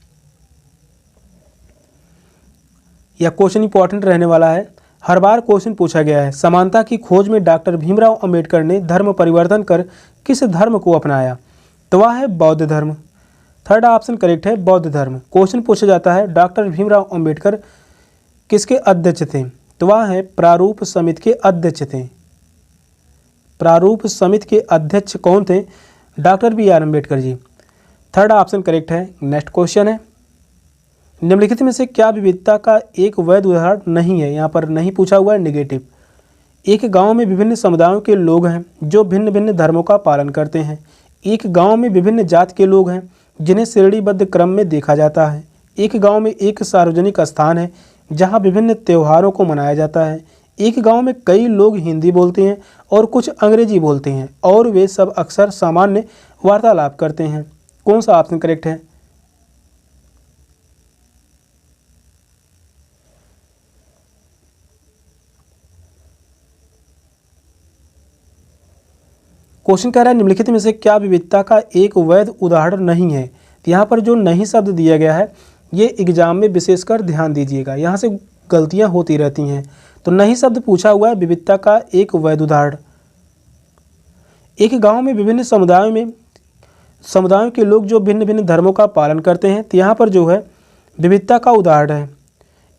यह क्वेश्चन इंपॉर्टेंट रहने वाला है, हर बार क्वेश्चन पूछा गया है। समानता की खोज में डॉक्टर भीमराव अंबेडकर ने धर्म परिवर्तन कर किस धर्म को अपनाया? तो वह है बौद्ध धर्म। थर्ड ऑप्शन करेक्ट है, बौद्ध धर्म। क्वेश्चन पूछा जाता है डॉक्टर भीमराव अंबेडकर किसके अध्यक्ष थे? तो वह है प्रारूप समिति के अध्यक्ष थे। प्रारूप समिति के अध्यक्ष कौन थे? Doctor B R Ambedkar ji. Third option correct है। नेक्स्ट क्वेश्चन है, निम्नलिखित में से क्या विविधता का एक वैध उदाहरण नहीं है? यहाँ पर नहीं पूछा हुआ है, नेगेटिव। एक गांव में विभिन्न समुदायों के लोग हैं जो भिन्न भिन्न धर्मों का पालन करते हैं। एक गांव में विभिन्न जात के लोग हैं जिन्हें श्रेणीबद्ध क्रम में देखा जाता है। एक गांव में एक सार्वजनिक स्थान है जहां विभिन्न त्योहारों को मनाया जाता है। एक गांव में कई लोग हिंदी बोलते हैं और कुछ अंग्रेजी बोलते हैं और वे सब अक्सर सामान्य वार्तालाप करते हैं। कौन सा ऑप्शन करेक्ट है? क्वेश्चन कह रहा है निम्नलिखित में से क्या विविधता का एक वैध उदाहरण नहीं है? तो यहाँ पर जो नहीं शब्द दिया गया है ये एग्जाम में विशेषकर ध्यान दीजिएगा, यहाँ से गलतियाँ होती रहती हैं। तो नहीं शब्द पूछा हुआ है विविधता का एक वैध उदाहरण। एक गांव में विभिन्न समुदायों के लोग जो भिन्न भिन्न धर्मों का पालन करते हैं, तो यहाँ पर जो है विविधता का उदाहरण है।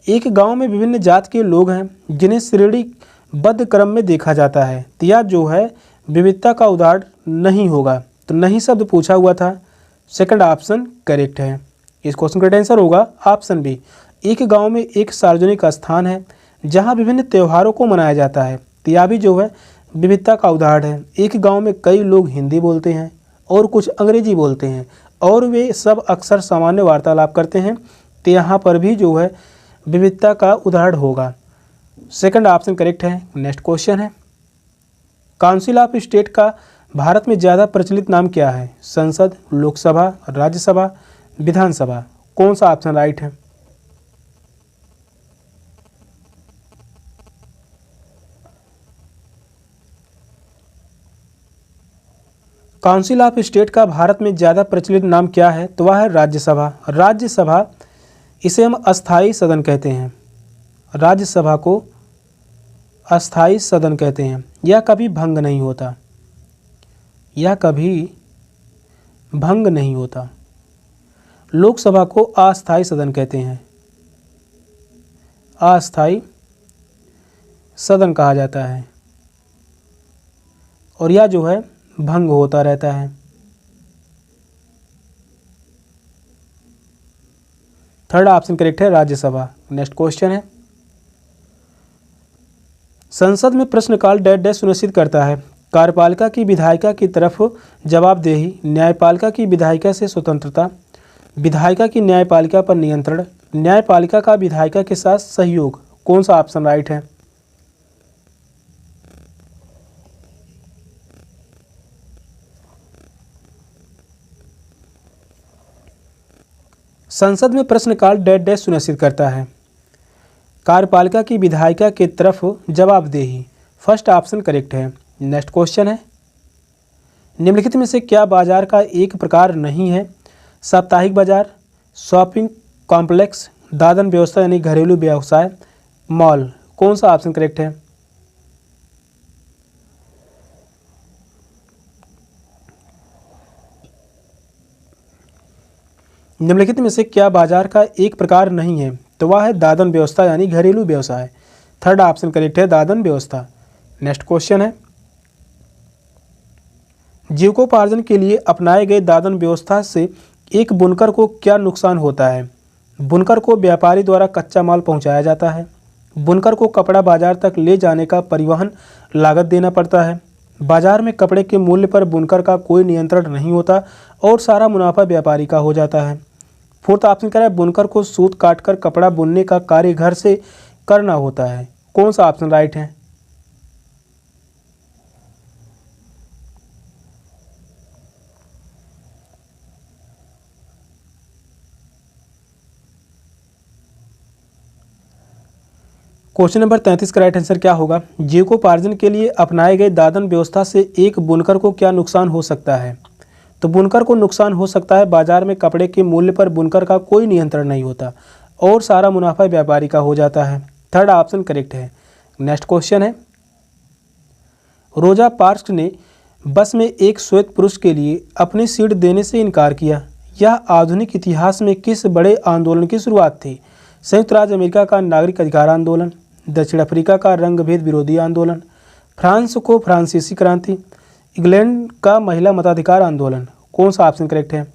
एक गांव में विभिन्न जात के लोग हैं जिन्हें श्रेणीबद्ध क्रम में देखा जाता है, तो यह जो है विविधता का उदाहरण नहीं होगा। तो नहीं शब्द पूछा हुआ था, सेकंड ऑप्शन करेक्ट है। इस क्वेश्चन का आंसर होगा ऑप्शन बी। एक गांव में एक सार्वजनिक स्थान है जहां विभिन्न त्योहारों को मनाया जाता है, तो यह भी जो है विविधता का उदाहरण है। एक गांव में कई लोग हिंदी बोलते हैं और कुछ अंग्रेजी बोलते हैं और वे सब अक्सर सामान्य वार्तालाप करते हैं, तो यहाँ पर भी जो है विविधता का उदाहरण होगा। सेकंड ऑप्शन करेक्ट है। नेक्स्ट क्वेश्चन है, काउंसिल ऑफ स्टेट का भारत में ज़्यादा प्रचलित नाम क्या है? संसद, लोकसभा, राज्यसभा, विधानसभा। कौन सा ऑप्शन राइट है? काउंसिल ऑफ स्टेट का भारत में ज़्यादा प्रचलित नाम क्या है? तो वह है राज्यसभा। राज्यसभा, इसे हम अस्थाई सदन कहते हैं। राज्यसभा को अस्थाई सदन कहते हैं। यह कभी भंग नहीं होता, यह कभी भंग नहीं होता। लोकसभा को अस्थाई सदन कहते हैं, अस्थाई सदन कहा जाता है, और यह जो है भंग होता रहता है। थर्ड ऑप्शन करेक्ट है, राज्यसभा। नेक्स्ट क्वेश्चन है, संसद में प्रश्नकाल डैश डैश सुनिश्चित करता है? कार्यपालिका की विधायिका की तरफ जवाबदेही, न्यायपालिका की विधायिका से स्वतंत्रता, विधायिका की न्यायपालिका पर नियंत्रण, न्यायपालिका का विधायिका के साथ सहयोग। कौन सा ऑप्शन राइट है? संसद में प्रश्नकाल डैश डैश सुनिश्चित करता है? कार्यपालिका की विधायिका के तरफ जवाबदेही। फर्स्ट ऑप्शन करेक्ट है। नेक्स्ट क्वेश्चन है, निम्नलिखित में से क्या बाजार का एक प्रकार नहीं है? साप्ताहिक बाजार, शॉपिंग कॉम्प्लेक्स, दादन व्यवस्था यानी घरेलू व्यवसाय, मॉल। कौन सा ऑप्शन करेक्ट है? निम्नलिखित में से क्या बाजार का एक प्रकार नहीं है? तो वह है दादन व्यवस्था यानी घरेलू व्यवसाय। थर्ड ऑप्शन करेक्ट है, दादन व्यवस्था। नेक्स्ट क्वेश्चन है, जीविकोपार्जन के लिए अपनाए गए दादन व्यवस्था से एक बुनकर को क्या नुकसान होता है? बुनकर को व्यापारी द्वारा कच्चा माल पहुंचाया जाता है, बुनकर को कपड़ा बाजार तक ले जाने का परिवहन लागत देना पड़ता है, बाजार में कपड़े के मूल्य पर बुनकर का कोई नियंत्रण नहीं होता और सारा मुनाफा व्यापारी का हो जाता है। फोर्थ ऑप्शन कह रहा है, बुनकर को सूत काटकर कपड़ा बुनने का कार्य घर से करना होता है। कौन सा ऑप्शन राइट है? क्वेश्चन नंबर 33 का राइट आंसर क्या होगा? जीविकोपार्जन के लिए अपनाए गए दादन व्यवस्था से एक बुनकर को क्या नुकसान हो सकता है? तो बुनकर को नुकसान हो सकता है, बाजार में कपड़े के मूल्य पर बुनकर का कोई नियंत्रण नहीं होता और सारा मुनाफा व्यापारी का हो जाता है। थर्ड ऑप्शन करेक्ट है। नेक्स्ट क्वेश्चन है, रोजा पार्क्स ने बस में एक श्वेत पुरुष के लिए अपनी सीट देने से इनकार किया। यह आधुनिक इतिहास में किस बड़े आंदोलन की शुरुआत थी? संयुक्त राज्य अमेरिका का नागरिक अधिकार आंदोलन, दक्षिण अफ्रीका का रंगभेद विरोधी आंदोलन, फ्रांस को फ्रांसीसी क्रांति, इंग्लैंड का महिला मताधिकार आंदोलन। कौन सा ऑप्शन करेक्ट है?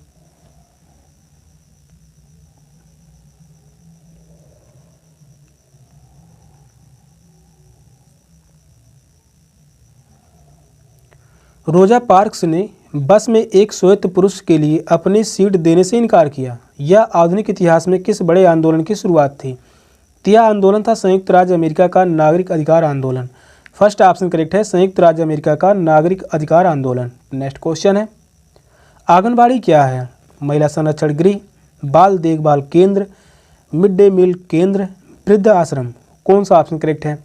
रोजा पार्क्स ने बस में एक श्वेत पुरुष के लिए अपनी सीट देने से इनकार किया। यह आधुनिक इतिहास में किस बड़े आंदोलन की शुरुआत थी? यह आंदोलन था संयुक्त राज्य अमेरिका का नागरिक अधिकार आंदोलन। फर्स्ट ऑप्शन करेक्ट है, संयुक्त राज्य अमेरिका का नागरिक अधिकार आंदोलन। नेक्स्ट क्वेश्चन है, आंगनबाड़ी क्या है? महिला संरक्षण गृह, बाल देखभाल केंद्र, मिड डे मील केंद्र, वृद्ध आश्रम। कौन सा ऑप्शन करेक्ट है?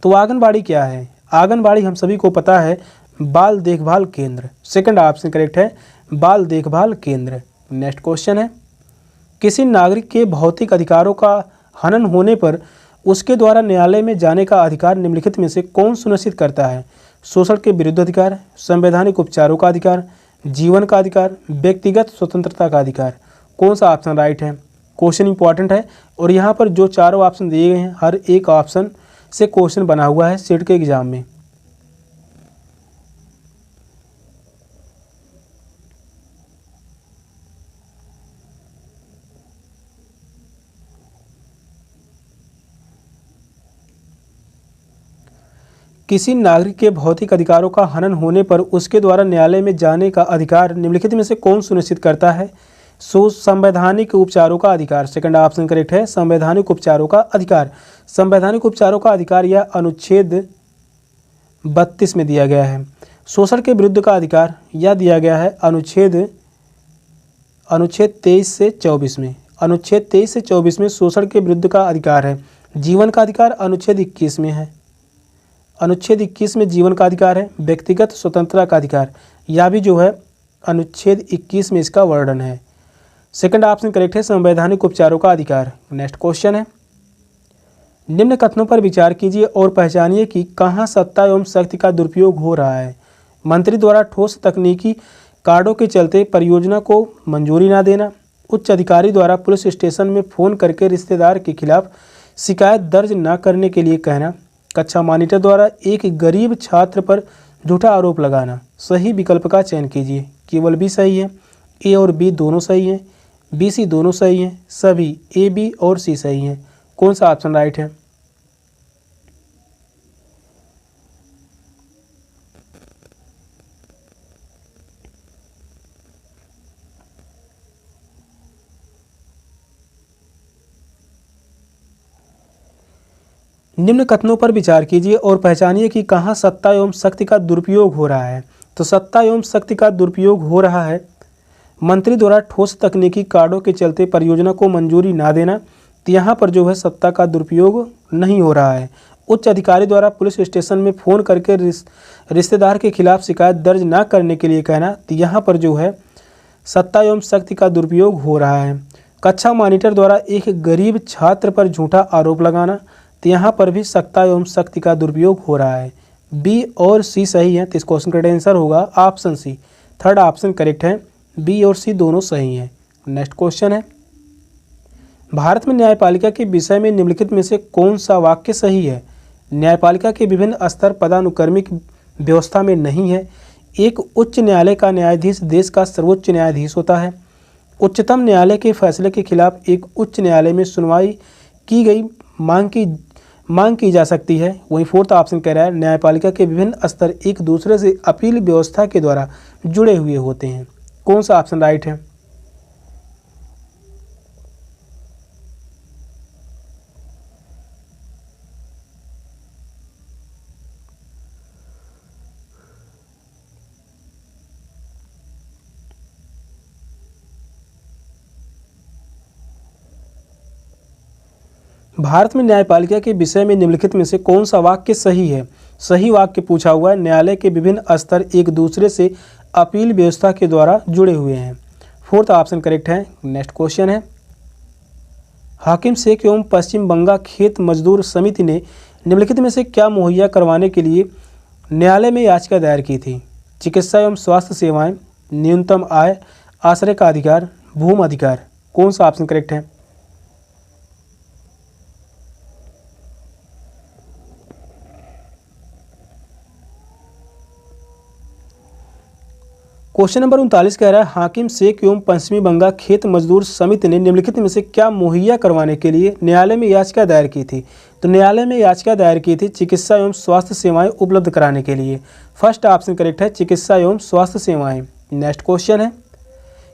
तो आंगनबाड़ी क्या है? आंगनबाड़ी हम सभी को पता है, बाल देखभाल केंद्र। सेकंड ऑप्शन करेक्ट है, बाल देखभाल केंद्र। नेक्स्ट क्वेश्चन है, किसी नागरिक के भौतिक अधिकारों का हनन होने पर उसके द्वारा न्यायालय में जाने का अधिकार निम्नलिखित में से कौन सुनिश्चित करता है? शोषण के विरुद्ध अधिकार, संवैधानिक उपचारों का अधिकार, जीवन का अधिकार, व्यक्तिगत स्वतंत्रता का अधिकार। कौन सा ऑप्शन राइट है? क्वेश्चन इंपॉर्टेंट है और यहाँ पर जो चारों ऑप्शन दिए गए हैं, हर एक ऑप्शन से क्वेश्चन बना हुआ है सेट के एग्जाम में। किसी नागरिक के भौतिक अधिकारों का हनन होने पर उसके द्वारा न्यायालय में जाने का अधिकार निम्नलिखित में से कौन सुनिश्चित करता है? संवैधानिक उपचारों का अधिकार, सेकंड ऑप्शन करेक्ट है, संवैधानिक उपचारों का अधिकार। संवैधानिक उपचारों का अधिकार यह अनुच्छेद 32 में दिया गया है। शोषण के विरुद्ध का अधिकार यह दिया गया है अनुच्छेद 23 से 24 में। अनुच्छेद 23 से 24 में शोषण के विरुद्ध का अधिकार है। जीवन का अधिकार अनुच्छेद 21 में है। अनुच्छेद 21 में जीवन का अधिकार है। व्यक्तिगत स्वतंत्रता का अधिकार यह भी जो है अनुच्छेद 21 में इसका वर्णन है। सेकंड ऑप्शन करेक्ट है, संवैधानिक उपचारों का अधिकार। नेक्स्ट क्वेश्चन है, निम्न कथनों पर विचार कीजिए और पहचानिए कि कहाँ सत्ता एवं शक्ति का दुरुपयोग हो रहा है। मंत्री द्वारा ठोस तकनीकी कार्डों के चलते परियोजना को मंजूरी न देना, उच्च अधिकारी द्वारा पुलिस स्टेशन में फ़ोन करके रिश्तेदार के खिलाफ शिकायत दर्ज न करने के लिए कहना, कक्षा मॉनिटर द्वारा एक गरीब छात्र पर झूठा आरोप लगाना। सही विकल्प का चयन कीजिए। केवल बी सही है, ए और बी दोनों सही हैं, बी सी दोनों सही हैं, सभी ए बी और सी सही हैं। कौन सा ऑप्शन राइट है? निम्न कथनों पर विचार कीजिए और पहचानिए कि कहाँ सत्ता एवं शक्ति का दुरुपयोग हो रहा है। तो सत्ता एवं शक्ति का दुरुपयोग हो रहा है मंत्री द्वारा ठोस तकनीकी कार्डों के चलते परियोजना को मंजूरी ना देना, तो यहाँ पर जो है सत्ता का दुरुपयोग नहीं हो रहा है। उच्च अधिकारी द्वारा पुलिस स्टेशन में फ़ोन करके रिश्तेदार के खिलाफ शिकायत दर्ज ना करने के लिए कहना, तो यहाँ पर जो है सत्ता एवं शक्ति का दुरुपयोग हो रहा है। कक्षा मॉनिटर द्वारा एक गरीब छात्र पर झूठा आरोप लगाना, तो यहाँ पर भी सत्ता एवं शक्ति का दुरुपयोग हो रहा है। बी और सी सही है, तो इस क्वेश्चन का आंसर होगा option C. Third option correct है, बी और सी दोनों सही हैं। नेक्स्ट क्वेश्चन है, भारत में न्यायपालिका के विषय में निम्नलिखित में से कौन सा वाक्य सही है? न्यायपालिका के विभिन्न स्तर पदानुक्रमिक व्यवस्था में नहीं है। एक उच्च न्यायालय का न्यायाधीश देश का सर्वोच्च न्यायाधीश होता है। उच्चतम न्यायालय के फैसले के खिलाफ एक उच्च न्यायालय में सुनवाई की गई मांग की जा सकती है। वहीं फोर्थ ऑप्शन कह रहा है, न्यायपालिका के विभिन्न स्तर एक दूसरे से अपील व्यवस्था के द्वारा जुड़े हुए होते हैं। कौन सा ऑप्शन राइट है? भारत में न्यायपालिका के विषय में निम्नलिखित में से कौन सा वाक्य सही है? सही वाक्य पूछा हुआ है, न्यायालय के विभिन्न स्तर एक दूसरे से अपील व्यवस्था के द्वारा जुड़े हुए हैं। फोर्थ ऑप्शन करेक्ट है। नेक्स्ट क्वेश्चन है, हाकिम शेख एवं पश्चिम बंगाल खेत मजदूर समिति ने निम्नलिखित में से क्या मुहैया करवाने के लिए न्यायालय में याचिका दायर की थी? चिकित्सा एवं स्वास्थ्य सेवाएं, न्यूनतम आय, आश्रय का अधिकार, भूमि अधिकार। कौन सा ऑप्शन करेक्ट है? क्वेश्चन नंबर 39 कह रहा है, हाकिम शेख एवं पश्चिमी बंगाल खेत मजदूर समिति ने निम्नलिखित में से क्या मुहैया करवाने के लिए न्यायालय में याचिका दायर की थी? तो न्यायालय में याचिका दायर की थी चिकित्सा एवं स्वास्थ्य सेवाएं उपलब्ध कराने के लिए। फर्स्ट ऑप्शन करेक्ट है, चिकित्सा एवं स्वास्थ्य सेवाएं। नेक्स्ट क्वेश्चन है,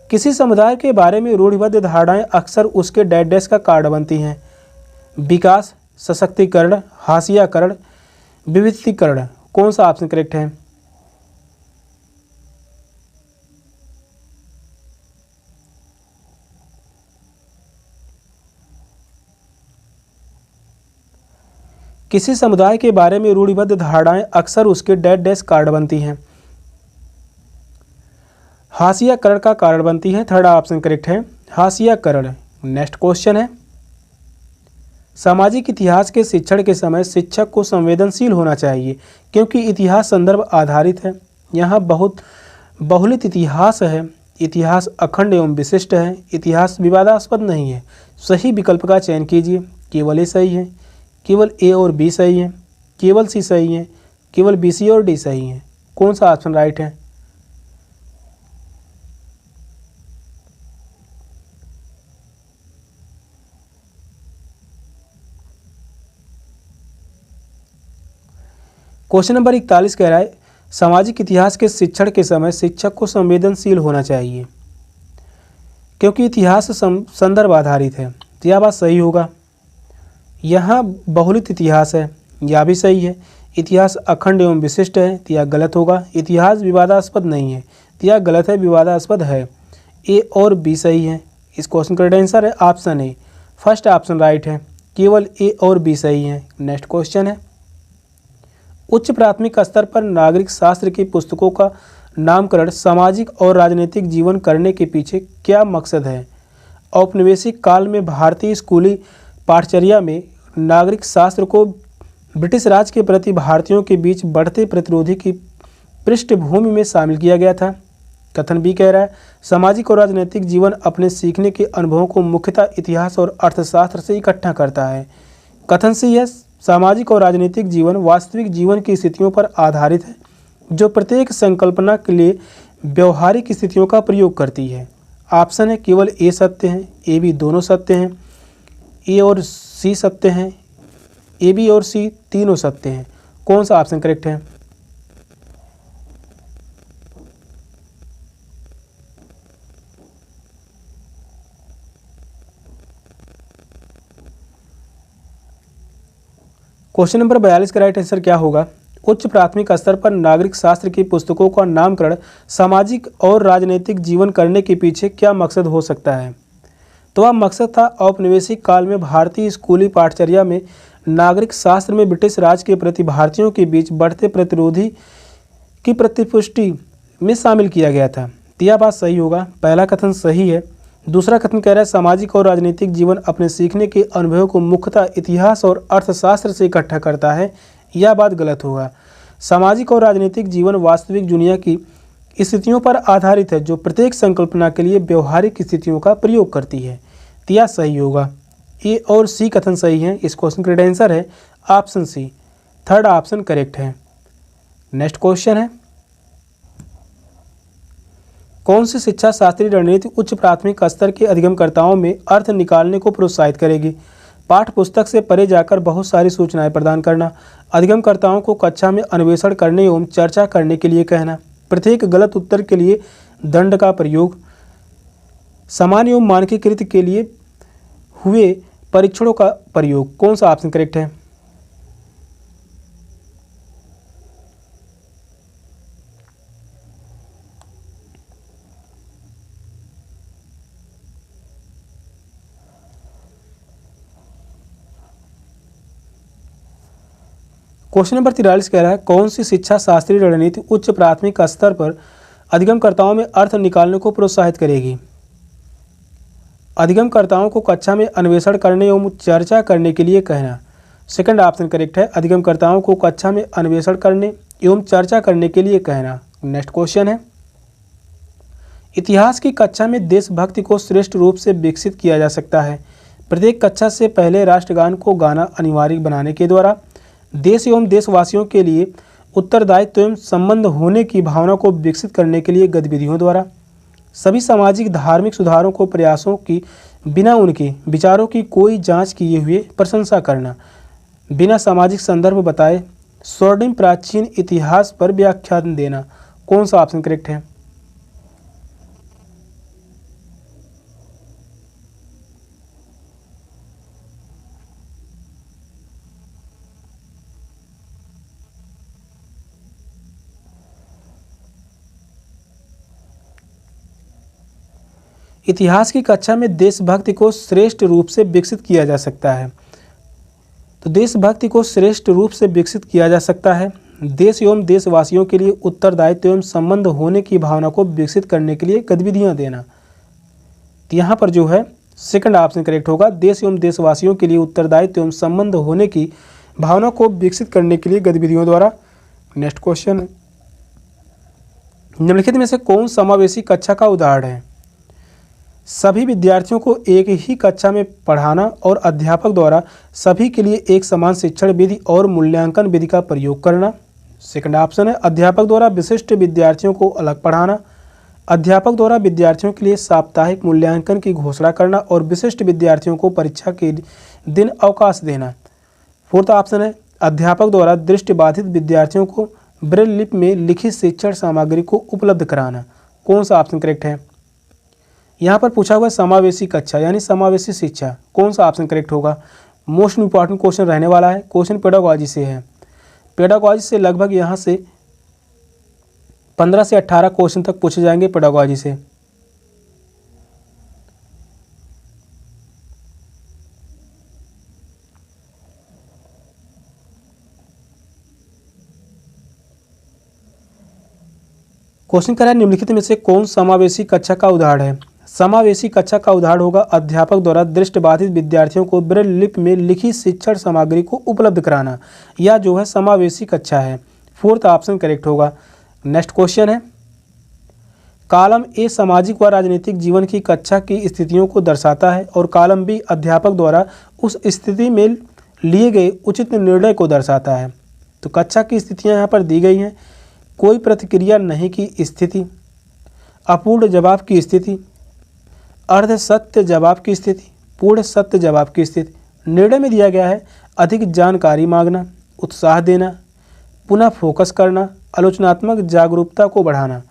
किसी समुदाय के बारे में रूढ़िबद्ध धारणाएं अक्सर उसके डैश का कारण बनती हैं। विकास, सशक्तिकरण, हाशियाकरण, विविधीकरण। कौन सा ऑप्शन करेक्ट है? किसी समुदाय के बारे में रूढ़िबद्ध धारणाएं अक्सर उसके डैश कारण बनती हैं। हाशियाकरण का कारण बनती है। थर्ड ऑप्शन करेक्ट है, हाशियाकरण। नेक्स्ट क्वेश्चन है, सामाजिक इतिहास के शिक्षण के समय शिक्षक को संवेदनशील होना चाहिए क्योंकि इतिहास संदर्भ आधारित है। यहाँ बहुत बहुलित इतिहास है। इतिहास अखंड एवं विशिष्ट है। इतिहास विवादास्पद नहीं है। सही विकल्प का चयन कीजिए। केवल ए सही है, केवल ए और बी सही है, केवल सी सही है, केवल बी सी और डी सही है। कौन सा ऑप्शन राइट है? क्वेश्चन नंबर 41 कह रहा है, सामाजिक इतिहास के शिक्षण के समय शिक्षक को संवेदनशील होना चाहिए क्योंकि इतिहास संदर्भ आधारित है, तो यह बात सही होगा। यहाँ बहुलित इतिहास है, यह भी सही है। इतिहास अखंड एवं विशिष्ट है, तो यह गलत होगा। इतिहास विवादास्पद नहीं है, तो यह गलत है, विवादास्पद है। ए और बी सही है। इस क्वेश्चन का आंसर है option A. First option right है, केवल ए और बी सही है। नेक्स्ट क्वेश्चन है, उच्च प्राथमिक स्तर पर नागरिक शास्त्र की पुस्तकों का नामकरण सामाजिक और राजनीतिक जीवन करने के पीछे क्या मकसद है? औपनिवेशिक काल में भारतीय स्कूली पाठचर्या में नागरिक शास्त्र को ब्रिटिश राज के प्रति भारतीयों के बीच बढ़ते प्रतिरोधी की पृष्ठभूमि में शामिल किया गया था। कथन बी कह रहा है सामाजिक और राजनीतिक जीवन अपने सीखने के अनुभवों को मुख्यतः इतिहास और अर्थशास्त्र से इकट्ठा करता है। कथन सी है सामाजिक और राजनीतिक जीवन वास्तविक जीवन की स्थितियों पर आधारित है जो प्रत्येक संकल्पना के लिए व्यवहारिक स्थितियों का प्रयोग करती है। ऑप्शन है केवल ए सत्य है, ए बी दोनों सत्य हैं, ए और सी सत्य हैं, ए बी और सी तीनों सत्य हैं। कौन सा ऑप्शन करेक्ट है? क्वेश्चन नंबर 42 का राइट आंसर क्या होगा? उच्च प्राथमिक स्तर पर नागरिक शास्त्र की पुस्तकों का नामकरण सामाजिक और राजनीतिक जीवन करने के पीछे क्या मकसद हो सकता है? तो वह मकसद था औपनिवेशिक काल में भारतीय स्कूली पाठचर्या में नागरिक शास्त्र में ब्रिटिश राज के प्रति भारतीयों के बीच बढ़ते प्रतिरोधी की प्रतिपुष्टि में शामिल किया गया था। तो यह बात सही होगा, पहला कथन सही है। दूसरा कथन कह रहा है सामाजिक और राजनीतिक जीवन अपने सीखने के अनुभवों को मुख्यतः इतिहास और अर्थशास्त्र से इकट्ठा करता है, यह बात गलत होगा। सामाजिक और राजनीतिक जीवन वास्तविक दुनिया की स्थितियों पर आधारित है जो प्रत्येक संकल्पना के लिए व्यवहारिक स्थितियों का प्रयोग करती है, तो यह सही होगा। ए और सी कथन सही है। इस क्वेश्चन का आंसर है option C, third option correct है। नेक्स्ट क्वेश्चन है, कौन सी शिक्षा शास्त्रीय रणनीति उच्च प्राथमिक स्तर के अधिगमकर्ताओं में अर्थ निकालने को प्रोत्साहित करेगी? पाठ पुस्तक से परे जाकर बहुत सारी सूचनाएं प्रदान करना, अधिगमकर्ताओं को कक्षा में अन्वेषण करने एवं चर्चा करने के लिए कहना, प्रत्येक गलत उत्तर के लिए दंड का प्रयोग, समान एवं मानकीकृत के लिए हुए परीक्षणों का प्रयोग। कौन सा ऑप्शन करेक्ट है? क्वेश्चन नंबर 43 कह रहा है कौन सी शिक्षा शास्त्रीय रणनीति उच्च प्राथमिक स्तर पर अधिगमकर्ताओं में अर्थ निकालने को प्रोत्साहित करेगी? अधिगमकर्ताओं को कक्षा में अन्वेषण करने एवं चर्चा करने के लिए कहना। सेकंड ऑप्शन करेक्ट है, अधिगमकर्ताओं को कक्षा में अन्वेषण करने एवं चर्चा करने के लिए कहना। नेक्स्ट क्वेश्चन है, इतिहास की कक्षा में देशभक्ति को श्रेष्ठ रूप से विकसित किया जा सकता है। प्रत्येक कक्षा से पहले राष्ट्रगान को गाना अनिवार्य बनाने के द्वारा, देश एवं देशवासियों के लिए उत्तरदायित्व एवं संबंध होने की भावना को विकसित करने के लिए गतिविधियों द्वारा, सभी सामाजिक धार्मिक सुधारों को प्रयासों की बिना उनके विचारों की कोई जांच किए हुए प्रशंसा करना, बिना सामाजिक संदर्भ बताए स्वर्णिम प्राचीन इतिहास पर व्याख्यान देना। कौन सा ऑप्शन करेक्ट है? इतिहास की कक्षा में देशभक्ति को श्रेष्ठ रूप से विकसित किया जा सकता है। तो देशभक्ति को श्रेष्ठ रूप से विकसित किया जा सकता है देश एवं देशवासियों के लिए उत्तरदायित्व एवं संबंध होने की भावना को विकसित करने के लिए गतिविधियां देना। तो यहाँ पर जो है सेकंड ऑप्शन करेक्ट होगा, देश एवं देशवासियों के लिए उत्तरदायित्व एवं संबंध होने की भावना को विकसित करने के लिए गतिविधियों द्वारा। नेक्स्ट क्वेश्चन, निम्नलिखित में से कौन समावेशी कक्षा का उदाहरण है? सभी विद्यार्थियों को एक ही कक्षा में पढ़ाना और अध्यापक द्वारा सभी के लिए एक समान शिक्षण विधि और मूल्यांकन विधि का प्रयोग करना। सेकंड ऑप्शन है, अध्यापक द्वारा विशिष्ट विद्यार्थियों को अलग पढ़ाना, अध्यापक द्वारा विद्यार्थियों के लिए साप्ताहिक मूल्यांकन की घोषणा करना और विशिष्ट विद्यार्थियों को परीक्षा के दिन अवकाश देना। फोर्थ ऑप्शन है, अध्यापक द्वारा दृष्टिबाधित विद्यार्थियों को ब्रेल लिपि में लिखित शिक्षण सामग्री को उपलब्ध कराना। कौन सा ऑप्शन करेक्ट है? यहाँ पर पूछा हुआ है समावेशी कक्षा यानी समावेशी शिक्षा, कौन सा ऑप्शन करेक्ट होगा। मोस्ट इंपॉर्टेंट क्वेश्चन रहने वाला है। क्वेश्चन पेडागोजी से है। पेडागोजी से लगभग यहाँ से 15 से 18 क्वेश्चन तक पूछे जाएंगे पेडागोजी से। क्वेश्चन कह रहा है निम्नलिखित में से कौन समावेशी कक्षा का उदाहरण है। समावेशी कक्षा का उदाहरण होगा अध्यापक द्वारा दृष्टिबाधित विद्यार्थियों को ब्रेल लिपि में लिखी शिक्षण सामग्री को उपलब्ध कराना, यह जो है समावेशी कक्षा है। फोर्थ ऑप्शन करेक्ट होगा। नेक्स्ट क्वेश्चन है कॉलम ए सामाजिक व राजनीतिक जीवन की कक्षा की स्थितियों को दर्शाता है और कॉलम बी अध्यापक द्वारा उस स्थिति में लिए गए उचित निर्णय को दर्शाता है। तो कक्षा की स्थितियां यहाँ पर दी गई हैं। कोई प्रतिक्रिया नहीं की स्थिति, अपूर्ण जवाब की स्थिति, अर्ध सत्य जवाब की स्थिति, पूर्ण सत्य जवाब की स्थिति। निर्णय में दिया गया है अधिक जानकारी मांगना, उत्साह देना, पुनः फोकस करना, आलोचनात्मक जागरूकता को बढ़ाना।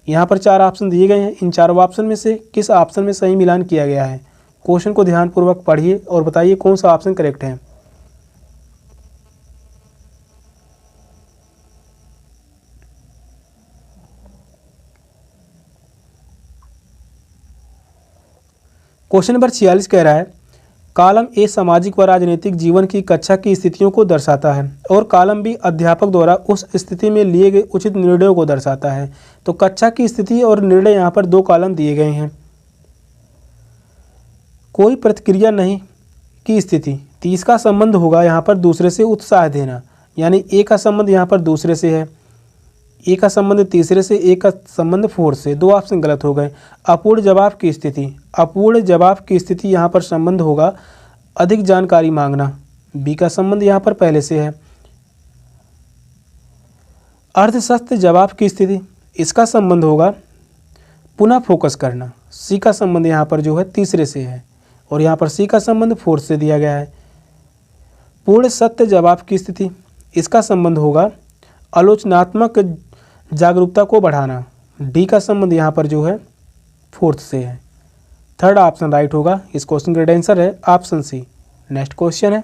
यहाँ पर 4 ऑप्शन दिए गए हैं। इन चारों ऑप्शन में से किस ऑप्शन में सही मिलान किया गया है। क्वेश्चन को ध्यानपूर्वक पढ़िए और बताइए कौन सा ऑप्शन करेक्ट है। क्वेश्चन नंबर 46 कह रहा है कॉलम ए सामाजिक व राजनीतिक जीवन की कक्षा की स्थितियों को दर्शाता है और कॉलम बी अध्यापक द्वारा उस स्थिति में लिए गए उचित निर्णयों को दर्शाता है। तो कक्षा की स्थिति और निर्णय यहाँ पर 2 कॉलम दिए गए हैं। कोई प्रतिक्रिया नहीं की स्थिति, तो इसका संबंध होगा यहाँ पर दूसरे से उत्साह देना, यानी ए का संबंध यहाँ पर दूसरे से है, ए का संबंध तीसरे से, ए का संबंध फोर्थ से। 2 ऑप्शन गलत हो गए। अपूर्ण जवाब की स्थिति, अपूर्ण जवाब की स्थिति यहाँ पर संबंध होगा अधिक जानकारी मांगना, बी का संबंध यहाँ पर पहले से है। अर्ध सत्य जवाब की स्थिति, इसका संबंध होगा पुनः फोकस करना, सी का संबंध यहाँ पर जो है तीसरे से है और यहाँ पर सी का संबंध फोर्थ से दिया गया है। पूर्ण सत्य जवाब की स्थिति, इसका संबंध होगा आलोचनात्मक जागरूकता को बढ़ाना, डी का संबंध यहाँ पर जो है फोर्थ से है। थर्ड ऑप्शन राइट होगा। इस क्वेश्चन का आंसर है ऑप्शन सी। नेक्स्ट क्वेश्चन है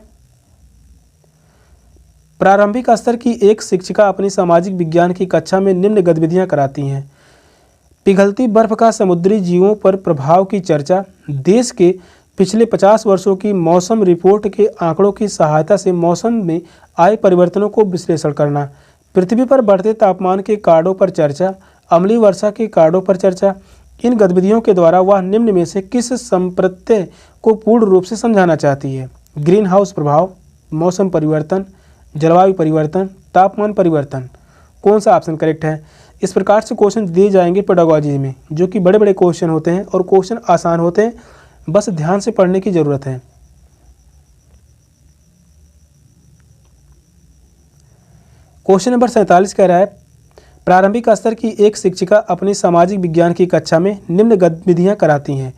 प्रारंभिक स्तर की एक शिक्षिका अपनी सामाजिक विज्ञान की कक्षा में निम्न गतिविधियां कराती हैं। पिघलती बर्फ का समुद्री जीवों पर प्रभाव की चर्चा, देश के पिछले 50 वर्षों की मौसम रिपोर्ट के आंकड़ों की सहायता से मौसम में आए परिवर्तनों को विश्लेषण करना, पृथ्वी पर बढ़ते तापमान के कारणों पर चर्चा, अम्लीय वर्षा के कारणों पर चर्चा। इन गतिविधियों के द्वारा वह निम्न में से किस संप्रत्यय को पूर्ण रूप से समझाना चाहती है। ग्रीन हाउस प्रभाव, मौसम परिवर्तन, जलवायु परिवर्तन, तापमान परिवर्तन। कौन सा ऑप्शन करेक्ट है। इस प्रकार से क्वेश्चन दिए जाएंगे पेडागोजी में, जो कि बड़े बड़े क्वेश्चन होते हैं और क्वेश्चन आसान होते हैं, बस ध्यान से पढ़ने की ज़रूरत है। क्वेश्चन नंबर 47 कह रहा है प्रारंभिक स्तर की एक शिक्षिका अपनी सामाजिक विज्ञान की कक्षा में निम्न गतिविधियां कराती हैं।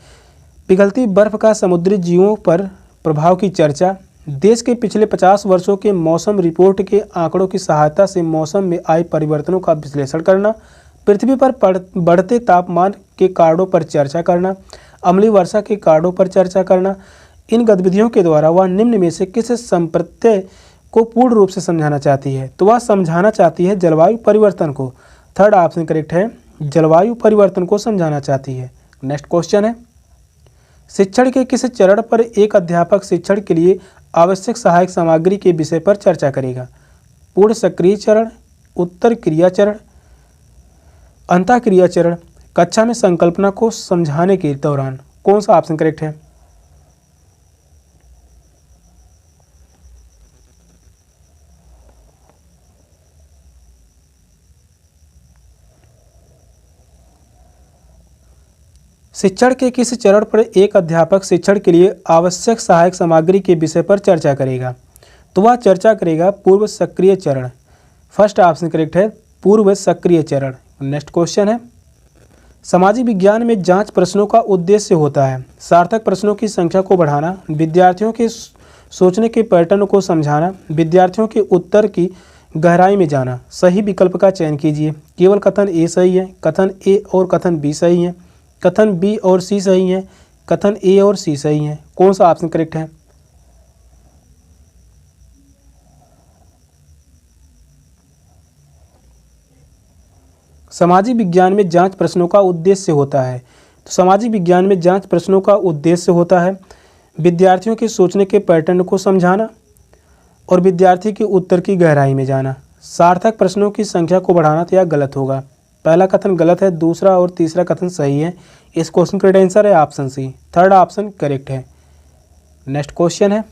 पिघलती बर्फ का समुद्री जीवों पर प्रभाव की चर्चा, देश के पिछले 50 वर्षों के मौसम रिपोर्ट के आंकड़ों की सहायता से मौसम में आए परिवर्तनों का विश्लेषण करना, पृथ्वी पर बढ़ते तापमान के कारणों पर चर्चा करना, अम्लीय वर्षा के कारणों पर चर्चा करना। इन गतिविधियों के द्वारा वह निम्न में से किस संप्रत्यय को पूर्ण रूप से समझाना चाहती है। तो वह समझाना चाहती है जलवायु परिवर्तन को। थर्ड ऑप्शन करेक्ट है, जलवायु परिवर्तन को समझाना चाहती है। नेक्स्ट क्वेश्चन है शिक्षण के किस चरण पर एक अध्यापक शिक्षण के लिए आवश्यक सहायक सामग्री के विषय पर चर्चा करेगा। पूर्ण सक्रिय चरण, उत्तर क्रिया चरण, अंतः क्रिया चरण। कक्षा में संकल्पना को समझाने के दौरान। कौन सा ऑप्शन करेक्ट है। शिक्षण के किस चरण पर एक अध्यापक शिक्षण के लिए आवश्यक सहायक सामग्री के विषय पर चर्चा करेगा। तो वह चर्चा करेगा पूर्व सक्रिय चरण। फर्स्ट ऑप्शन करेक्ट है, पूर्व सक्रिय चरण। नेक्स्ट क्वेश्चन है सामाजिक विज्ञान में जांच प्रश्नों का उद्देश्य होता है सार्थक प्रश्नों की संख्या को बढ़ाना, विद्यार्थियों के सोचने के पैटर्न को समझाना, विद्यार्थियों के उत्तर की गहराई में जाना। सही विकल्प का चयन कीजिए। केवल कथन ए सही है, कथन ए और कथन बी सही है। कथन बी और सी सही हैं, कथन ए और सी सही हैं। कौन सा ऑप्शन करेक्ट है? सामाजिक विज्ञान में जांच प्रश्नों का उद्देश्य होता है। तो सामाजिक विज्ञान में जांच प्रश्नों का उद्देश्य होता है विद्यार्थियों के सोचने के पैटर्न को समझाना और विद्यार्थी के उत्तर की गहराई में जाना। सार्थक प्रश्नों की संख्या को बढ़ाना। तो यह गलत होगा। पहला कथन गलत है, दूसरा और तीसरा कथन सही है। इस क्वेश्चन का आंसर है option C, third option correct है। नेक्स्ट क्वेश्चन है,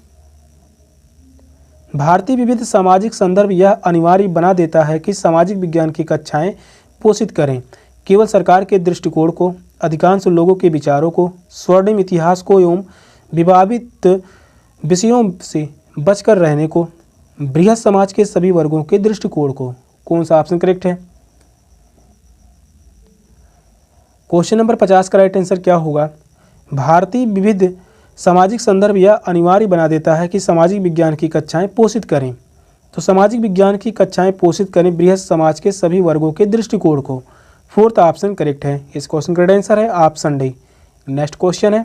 भारतीय विविध सामाजिक संदर्भ यह अनिवार्य बना देता है कि सामाजिक विज्ञान की कक्षाएं पोषित करें केवल सरकार के दृष्टिकोण को, अधिकांश लोगों के विचारों को, स्वर्णिम इतिहास को एवं विवादित विषयों से बचकर रहने को, बृहत समाज के सभी वर्गों के दृष्टिकोण को। कौन सा ऑप्शन करेक्ट है? क्वेश्चन नंबर 50 का राइट आंसर क्या होगा? भारतीय विविध सामाजिक संदर्भ यह अनिवार्य बना देता है कि सामाजिक विज्ञान की कक्षाएं पोषित करें। तो सामाजिक विज्ञान की कक्षाएं पोषित करें बृहत समाज के सभी वर्गों के दृष्टिकोण को। फोर्थ ऑप्शन करेक्ट है। इस क्वेश्चन का आंसर है ऑप्शन डी। नेक्स्ट क्वेश्चन है,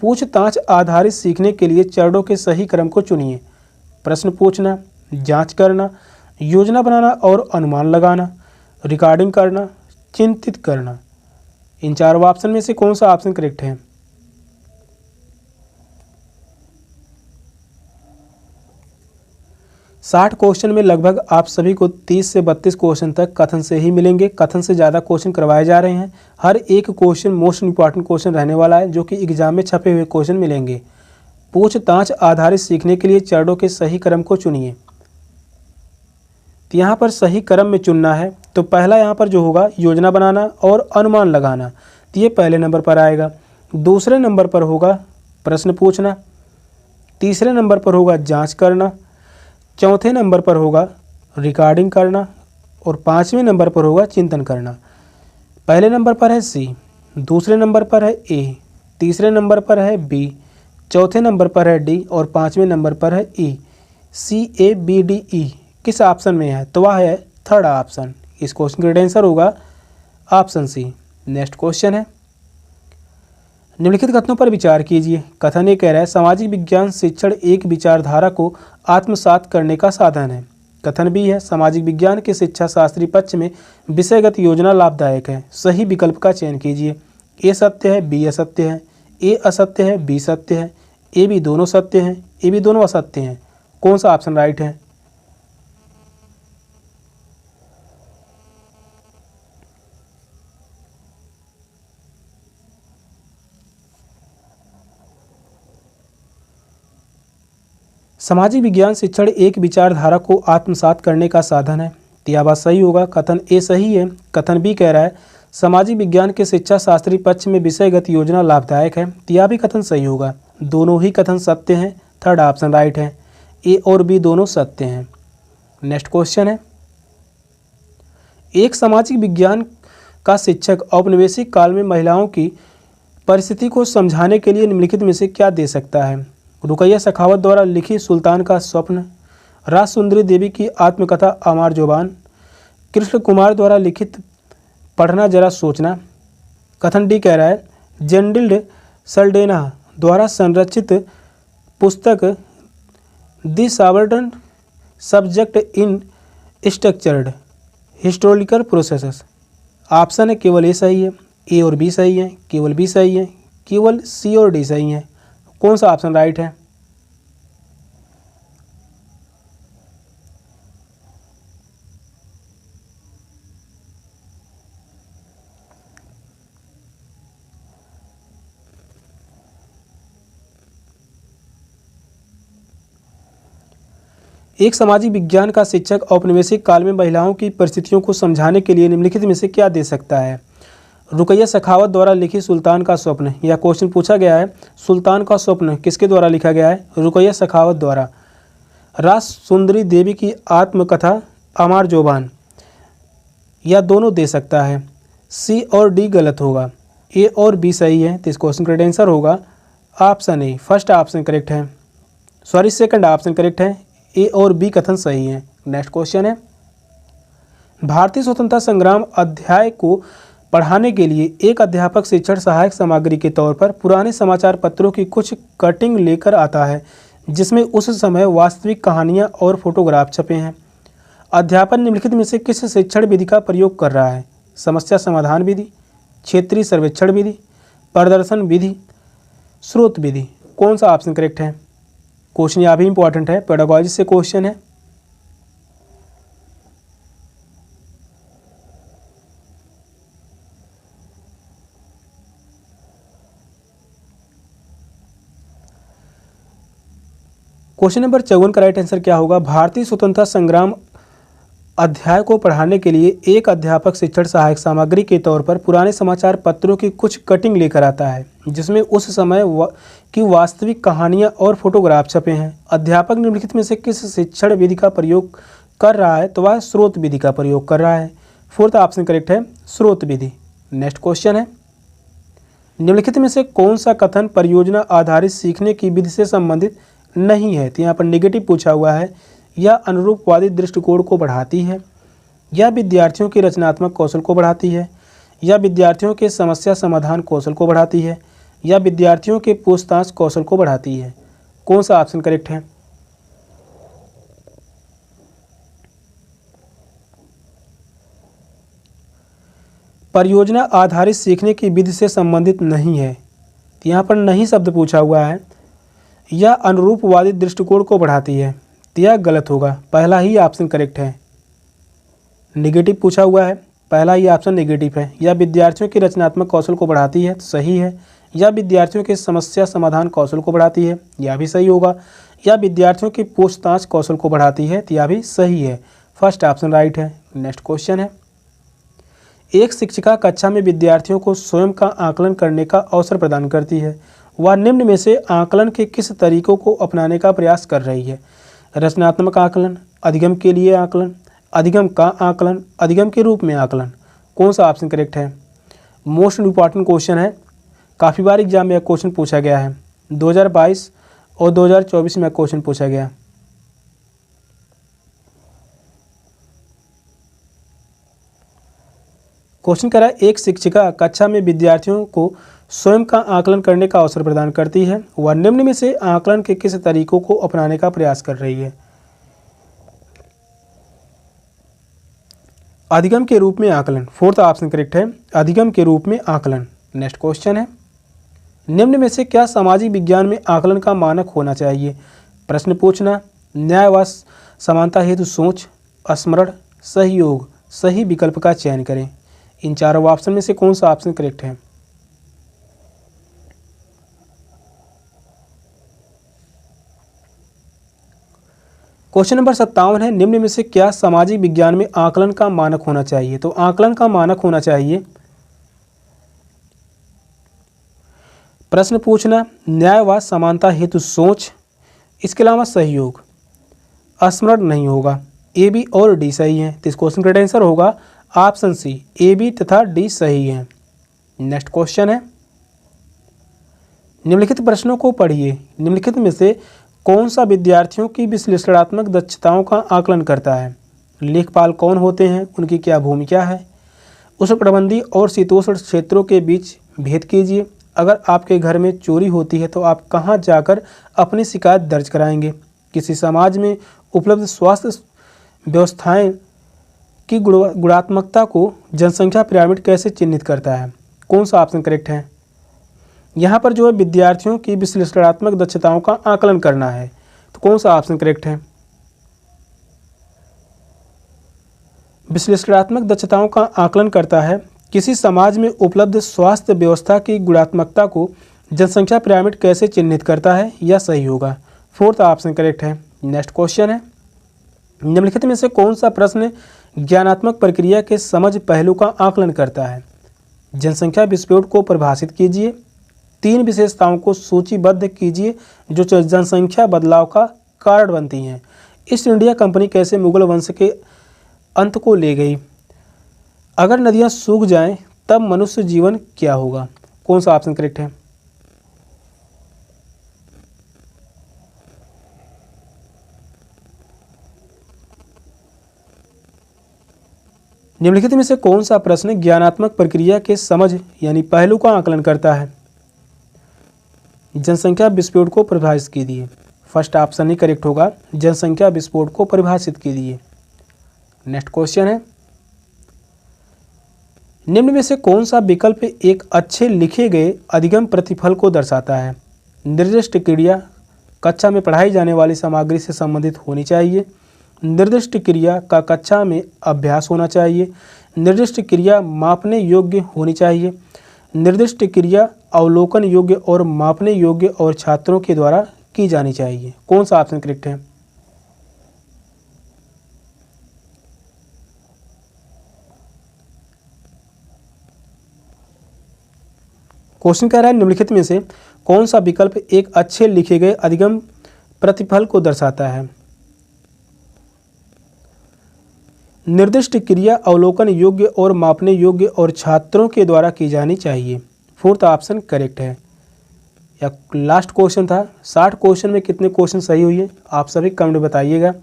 पूछताछ आधारित सीखने के लिए चरणों के सही क्रम को चुनिए। प्रश्न पूछना, जांच करना, योजना बनाना और अनुमान लगाना, रिकॉर्डिंग करना, चिंतित करना। इन चारों ऑप्शन में से कौन सा ऑप्शन करेक्ट है? साठ क्वेश्चन में लगभग आप सभी को 30 से 32 क्वेश्चन तक कथन से ही मिलेंगे। कथन से ज़्यादा क्वेश्चन करवाए जा रहे हैं। हर एक क्वेश्चन मोस्ट इंपॉर्टेंट क्वेश्चन रहने वाला है, जो कि एग्जाम में छपे हुए क्वेश्चन मिलेंगे। पूछताछ आधारित सीखने के लिए चरणों के सही क्रम को चुनिए। तो यहाँ पर सही क्रम में चुनना है। तो पहला यहाँ पर जो होगा योजना बनाना और अनुमान लगाना, तो ये पहले नंबर पर आएगा। दूसरे नंबर पर होगा प्रश्न पूछना, तीसरे नंबर पर होगा जांच करना, चौथे नंबर पर होगा रिकॉर्डिंग करना और पाँचवें नंबर पर होगा चिंतन करना। पहले नंबर पर है सी, दूसरे नंबर पर है ए, तीसरे नंबर पर है बी, चौथे नंबर पर है डी और पाँचवें नंबर पर है ई। सी ए बी डी ई किस ऑप्शन में है? तो वह है थर्ड ऑप्शन। इस क्वेश्चन का आंसर होगा ऑप्शन सी। नेक्स्ट क्वेश्चन है, निम्नलिखित कथनों पर विचार कीजिए। कथन ये कह रहा है सामाजिक विज्ञान शिक्षण एक विचारधारा को आत्मसात करने का साधन है। कथन बी है सामाजिक विज्ञान के शिक्षा शास्त्री पक्ष में विषयगत योजना लाभदायक है। सही विकल्प का चयन कीजिए। ए सत्य है, बी असत्य है, ए असत्य है, बी सत्य है, ए बी दोनों सत्य हैं, ए बी दोनों असत्य हैं। कौन सा ऑप्शन राइट है? सामाजिक विज्ञान शिक्षण एक विचारधारा को आत्मसात करने का साधन है। तो यह बात सही होगा। कथन ए सही है। कथन बी कह रहा है सामाजिक विज्ञान के शिक्षा शास्त्री पक्ष में विषयगत योजना लाभदायक है। तो यह भी कथन सही होगा। दोनों ही कथन सत्य हैं। थर्ड ऑप्शन राइट है। ए और बी दोनों सत्य हैं। नेक्स्ट क्वेश्चन है, एक सामाजिक विज्ञान का शिक्षक औपनिवेशिक काल में महिलाओं की परिस्थिति को समझाने के लिए निम्नलिखित में से क्या दे सकता है? रुकैया सखावत द्वारा लिखी सुल्तान का स्वप्न, राज सुंदरी देवी की आत्मकथा अमार जुबान, कृष्ण कुमार द्वारा लिखित पढ़ना जरा सोचना। कथन डी कह रहा है जेंडिल्ड सल्डेना द्वारा संरचित पुस्तक the sovereign subject in structured historical processes. Option है केवल ए सही है, ए और बी सही है, केवल बी सही है, केवल सी और डी सही है। कौन सा ऑप्शन राइट है? एक सामाजिक विज्ञान का शिक्षक औपनिवेशिक काल में महिलाओं की परिस्थितियों को समझाने के लिए निम्नलिखित में से क्या दे सकता है? रुकैया सखावत द्वारा लिखी सुल्तान का स्वप्न। यह क्वेश्चन पूछा गया है सुल्तान का स्वप्न किसके द्वारा लिखा गया है? रुकैया सखावत द्वारा। राज सुंदरी देवी की आत्मकथा अमार जुबान, यह दोनों दे सकता है। सी और डी गलत होगा, ए और बी सही है। तो इस क्वेश्चन का आंसर होगा option A, first option correct है, सॉरी सेकंड ऑप्शन करेक्ट है। ए और बी कथन सही है। नेक्स्ट क्वेश्चन है, भारतीय स्वतंत्रता संग्राम अध्याय को पढ़ाने के लिए एक अध्यापक शिक्षण सहायक सामग्री के तौर पर पुराने समाचार पत्रों की कुछ कटिंग लेकर आता है जिसमें उस समय वास्तविक कहानियाँ और फोटोग्राफ छपे हैं। अध्यापन निम्नलिखित में से किस शिक्षण विधि का प्रयोग कर रहा है? समस्या समाधान विधि, क्षेत्रीय सर्वेक्षण विधि, प्रदर्शन विधि, स्रोत विधि। कौन सा ऑप्शन करेक्ट है? क्वेश्चन यहाँ भी इंपॉर्टेंट है, पेडागोजी से क्वेश्चन है। क्वेश्चन नंबर 54 का राइट आंसर क्या होगा? भारतीय स्वतंत्रता संग्राम अध्याय को पढ़ाने के लिए एक अध्यापक शिक्षण सहायक सामग्री के तौर पर पुराने समाचार पत्रों की कुछ कटिंग लेकर आता है जिसमें उस समय की वास्तविक कहानियां और फोटोग्राफ छपे हैं। अध्यापक निम्नलिखित में से किस शिक्षण विधि का प्रयोग कर रहा है? तो वह स्रोत विधि का प्रयोग कर रहा है। फोर्थ ऑप्शन करेक्ट है, स्रोत विधि। नेक्स्ट क्वेश्चन है, निम्नलिखित में से कौन सा कथन परियोजना आधारित सीखने की विधि से संबंधित नहीं है? तो यहाँ पर नेगेटिव पूछा हुआ है। यह अनुरूपवादी दृष्टिकोण को बढ़ाती है, या विद्यार्थियों के रचनात्मक कौशल को बढ़ाती है, या विद्यार्थियों के समस्या समाधान कौशल को बढ़ाती है, या विद्यार्थियों के पूछताछ कौशल को बढ़ाती है। कौन सा ऑप्शन करेक्ट है? परियोजना आधारित सीखने की विधि से संबंधित नहीं है, तो यहाँ पर नहीं शब्द पूछा हुआ है। यह अनुरूपवादी दृष्टिकोण को बढ़ाती है, तो यह गलत होगा। पहला ही ऑप्शन करेक्ट है। नेगेटिव पूछा हुआ है, पहला ही ऑप्शन नेगेटिव है। यह विद्यार्थियों के रचनात्मक कौशल को बढ़ाती है, तो सही है। यह विद्यार्थियों के समस्या समाधान कौशल को बढ़ाती है, यह भी सही होगा। यह विद्यार्थियों की पूछताछ कौशल को बढ़ाती है, तो यह भी सही है। फर्स्ट ऑप्शन राइट है। नेक्स्ट क्वेश्चन है, एक शिक्षिका कक्षा में विद्यार्थियों को स्वयं का आकलन करने का अवसर प्रदान करती है। वह निम्न में से आकलन के किस तरीकों को अपनाने का प्रयास कर रही है? रचनात्मक आकलन, अधिगम के लिए आकलन, अधिगम का आकलन, अधिगम के रूप में आकलन। कौन सा ऑप्शन करेक्ट है? मोस्ट इम्पॉर्टेंट क्वेश्चन है, काफ़ी बार एग्जाम में क्वेश्चन पूछा गया है। 2022 और 2024 में क्वेश्चन पूछा गया। क्वेश्चन कह रहा है, एक शिक्षिका कक्षा में विद्यार्थियों को स्वयं का आकलन करने का अवसर प्रदान करती है। वह निम्न में से आकलन के किस तरीकों को अपनाने का प्रयास कर रही है? अधिगम के रूप में आकलन। फोर्थ ऑप्शन करेक्ट है, अधिगम के रूप में आकलन। नेक्स्ट क्वेश्चन है, निम्न में से क्या सामाजिक विज्ञान में आकलन का मानक होना चाहिए? प्रश्न पूछना, न्याय व समानता हेतु सोच, स्मरण, सहयोग। सही विकल्प का चयन करें। इन चारों ऑप्शन में से कौन सा ऑप्शन करेक्ट है? क्वेश्चन नंबर 57 है, निम्न में से क्या सामाजिक विज्ञान में आकलन का मानक होना चाहिए? तो आकलन का मानक होना चाहिए प्रश्न पूछना, न्याय व समानता हेतु सोच, इसके अलावा सहयोग। स्मरण नहीं होगा। ए, बी और डी सही है, तो इस क्वेश्चन का आंसर होगा ऑप्शन सी, ए, बी तथा डी सही है। नेक्स्ट क्वेश्चन है, निम्नलिखित प्रश्नों को पढ़िए। निम्नलिखित में से कौन सा विद्यार्थियों की विश्लेषणात्मक दक्षताओं का आकलन करता है? लेखपाल कौन होते हैं, उनकी क्या भूमिका है? उष्णकटिबंधीय और शीतोष्ण क्षेत्रों के बीच भेद कीजिए। अगर आपके घर में चोरी होती है तो आप कहां जाकर अपनी शिकायत दर्ज कराएंगे? किसी समाज में उपलब्ध स्वास्थ्य व्यवस्थाएं की गुणात्मकता को जनसंख्या पिरामिड कैसे चिन्हित करता है? कौन सा ऑप्शन करेक्ट है? यहाँ पर जो है विद्यार्थियों की विश्लेषणात्मक दक्षताओं का आकलन करना है, तो कौन सा ऑप्शन करेक्ट है? विश्लेषणात्मक दक्षताओं का आकलन करता है किसी समाज में उपलब्ध स्वास्थ्य व्यवस्था की गुणात्मकता को जनसंख्या पिरामिड कैसे चिन्हित करता है, यह सही होगा। फोर्थ ऑप्शन करेक्ट है। नेक्स्ट क्वेश्चन है, निम्नलिखित में से कौन सा प्रश्न ज्ञानात्मक प्रक्रिया के समझ पहलू का आकलन करता है? जनसंख्या विस्फोट को परिभाषित कीजिए। 3 विशेषताओं को सूचीबद्ध कीजिए जो जनसंख्या बदलाव का कारण बनती हैं। ईस्ट इंडिया कंपनी कैसे मुगल वंश के अंत को ले गई? अगर नदियां सूख जाएं तब मनुष्य जीवन क्या होगा? कौन सा ऑप्शन करेक्ट है? निम्नलिखित में से कौन सा प्रश्न ज्ञानात्मक प्रक्रिया के समझ यानी पहलू का आकलन करता है? जनसंख्या विस्फोट को परिभाषित कीजिए। फर्स्ट ऑप्शन ही करेक्ट होगा, जनसंख्या विस्फोट को परिभाषित कीजिए। नेक्स्ट क्वेश्चन है, निम्न में से कौन सा विकल्प एक अच्छे लिखे गए अधिगम प्रतिफल को दर्शाता है? निर्दिष्ट क्रिया कक्षा में पढ़ाई जाने वाली सामग्री से संबंधित होनी चाहिए। निर्दिष्ट क्रिया का कक्षा में अभ्यास होना चाहिए। निर्दिष्ट क्रिया मापने योग्य होनी चाहिए। निर्दिष्ट क्रिया अवलोकन योग्य और मापने योग्य और छात्रों के द्वारा की जानी चाहिए। कौन सा ऑप्शन करेक्ट है? क्वेश्चन कह रहा है निम्नलिखित में से कौन सा विकल्प एक अच्छे लिखे गए अधिगम प्रतिफल को दर्शाता है? निर्दिष्ट क्रिया अवलोकन योग्य और मापने योग्य और छात्रों के द्वारा की जानी चाहिए। फोर्थ ऑप्शन करेक्ट है। या लास्ट क्वेश्चन था, 60 क्वेश्चन में कितने क्वेश्चन सही हुए आप सभी कमेंट में बताइएगा।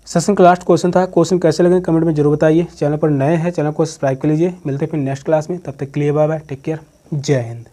सेशन का लास्ट क्वेश्चन था। क्वेश्चन कैसे लगे कमेंट में जरूर बताइए। चैनल पर नए हैं चैनल को सब्सक्राइब कर लीजिए। मिलते हैं फिर नेक्स्ट क्लास में, तब तक के लिए बाय बाय, टेक केयर, जय हिंद।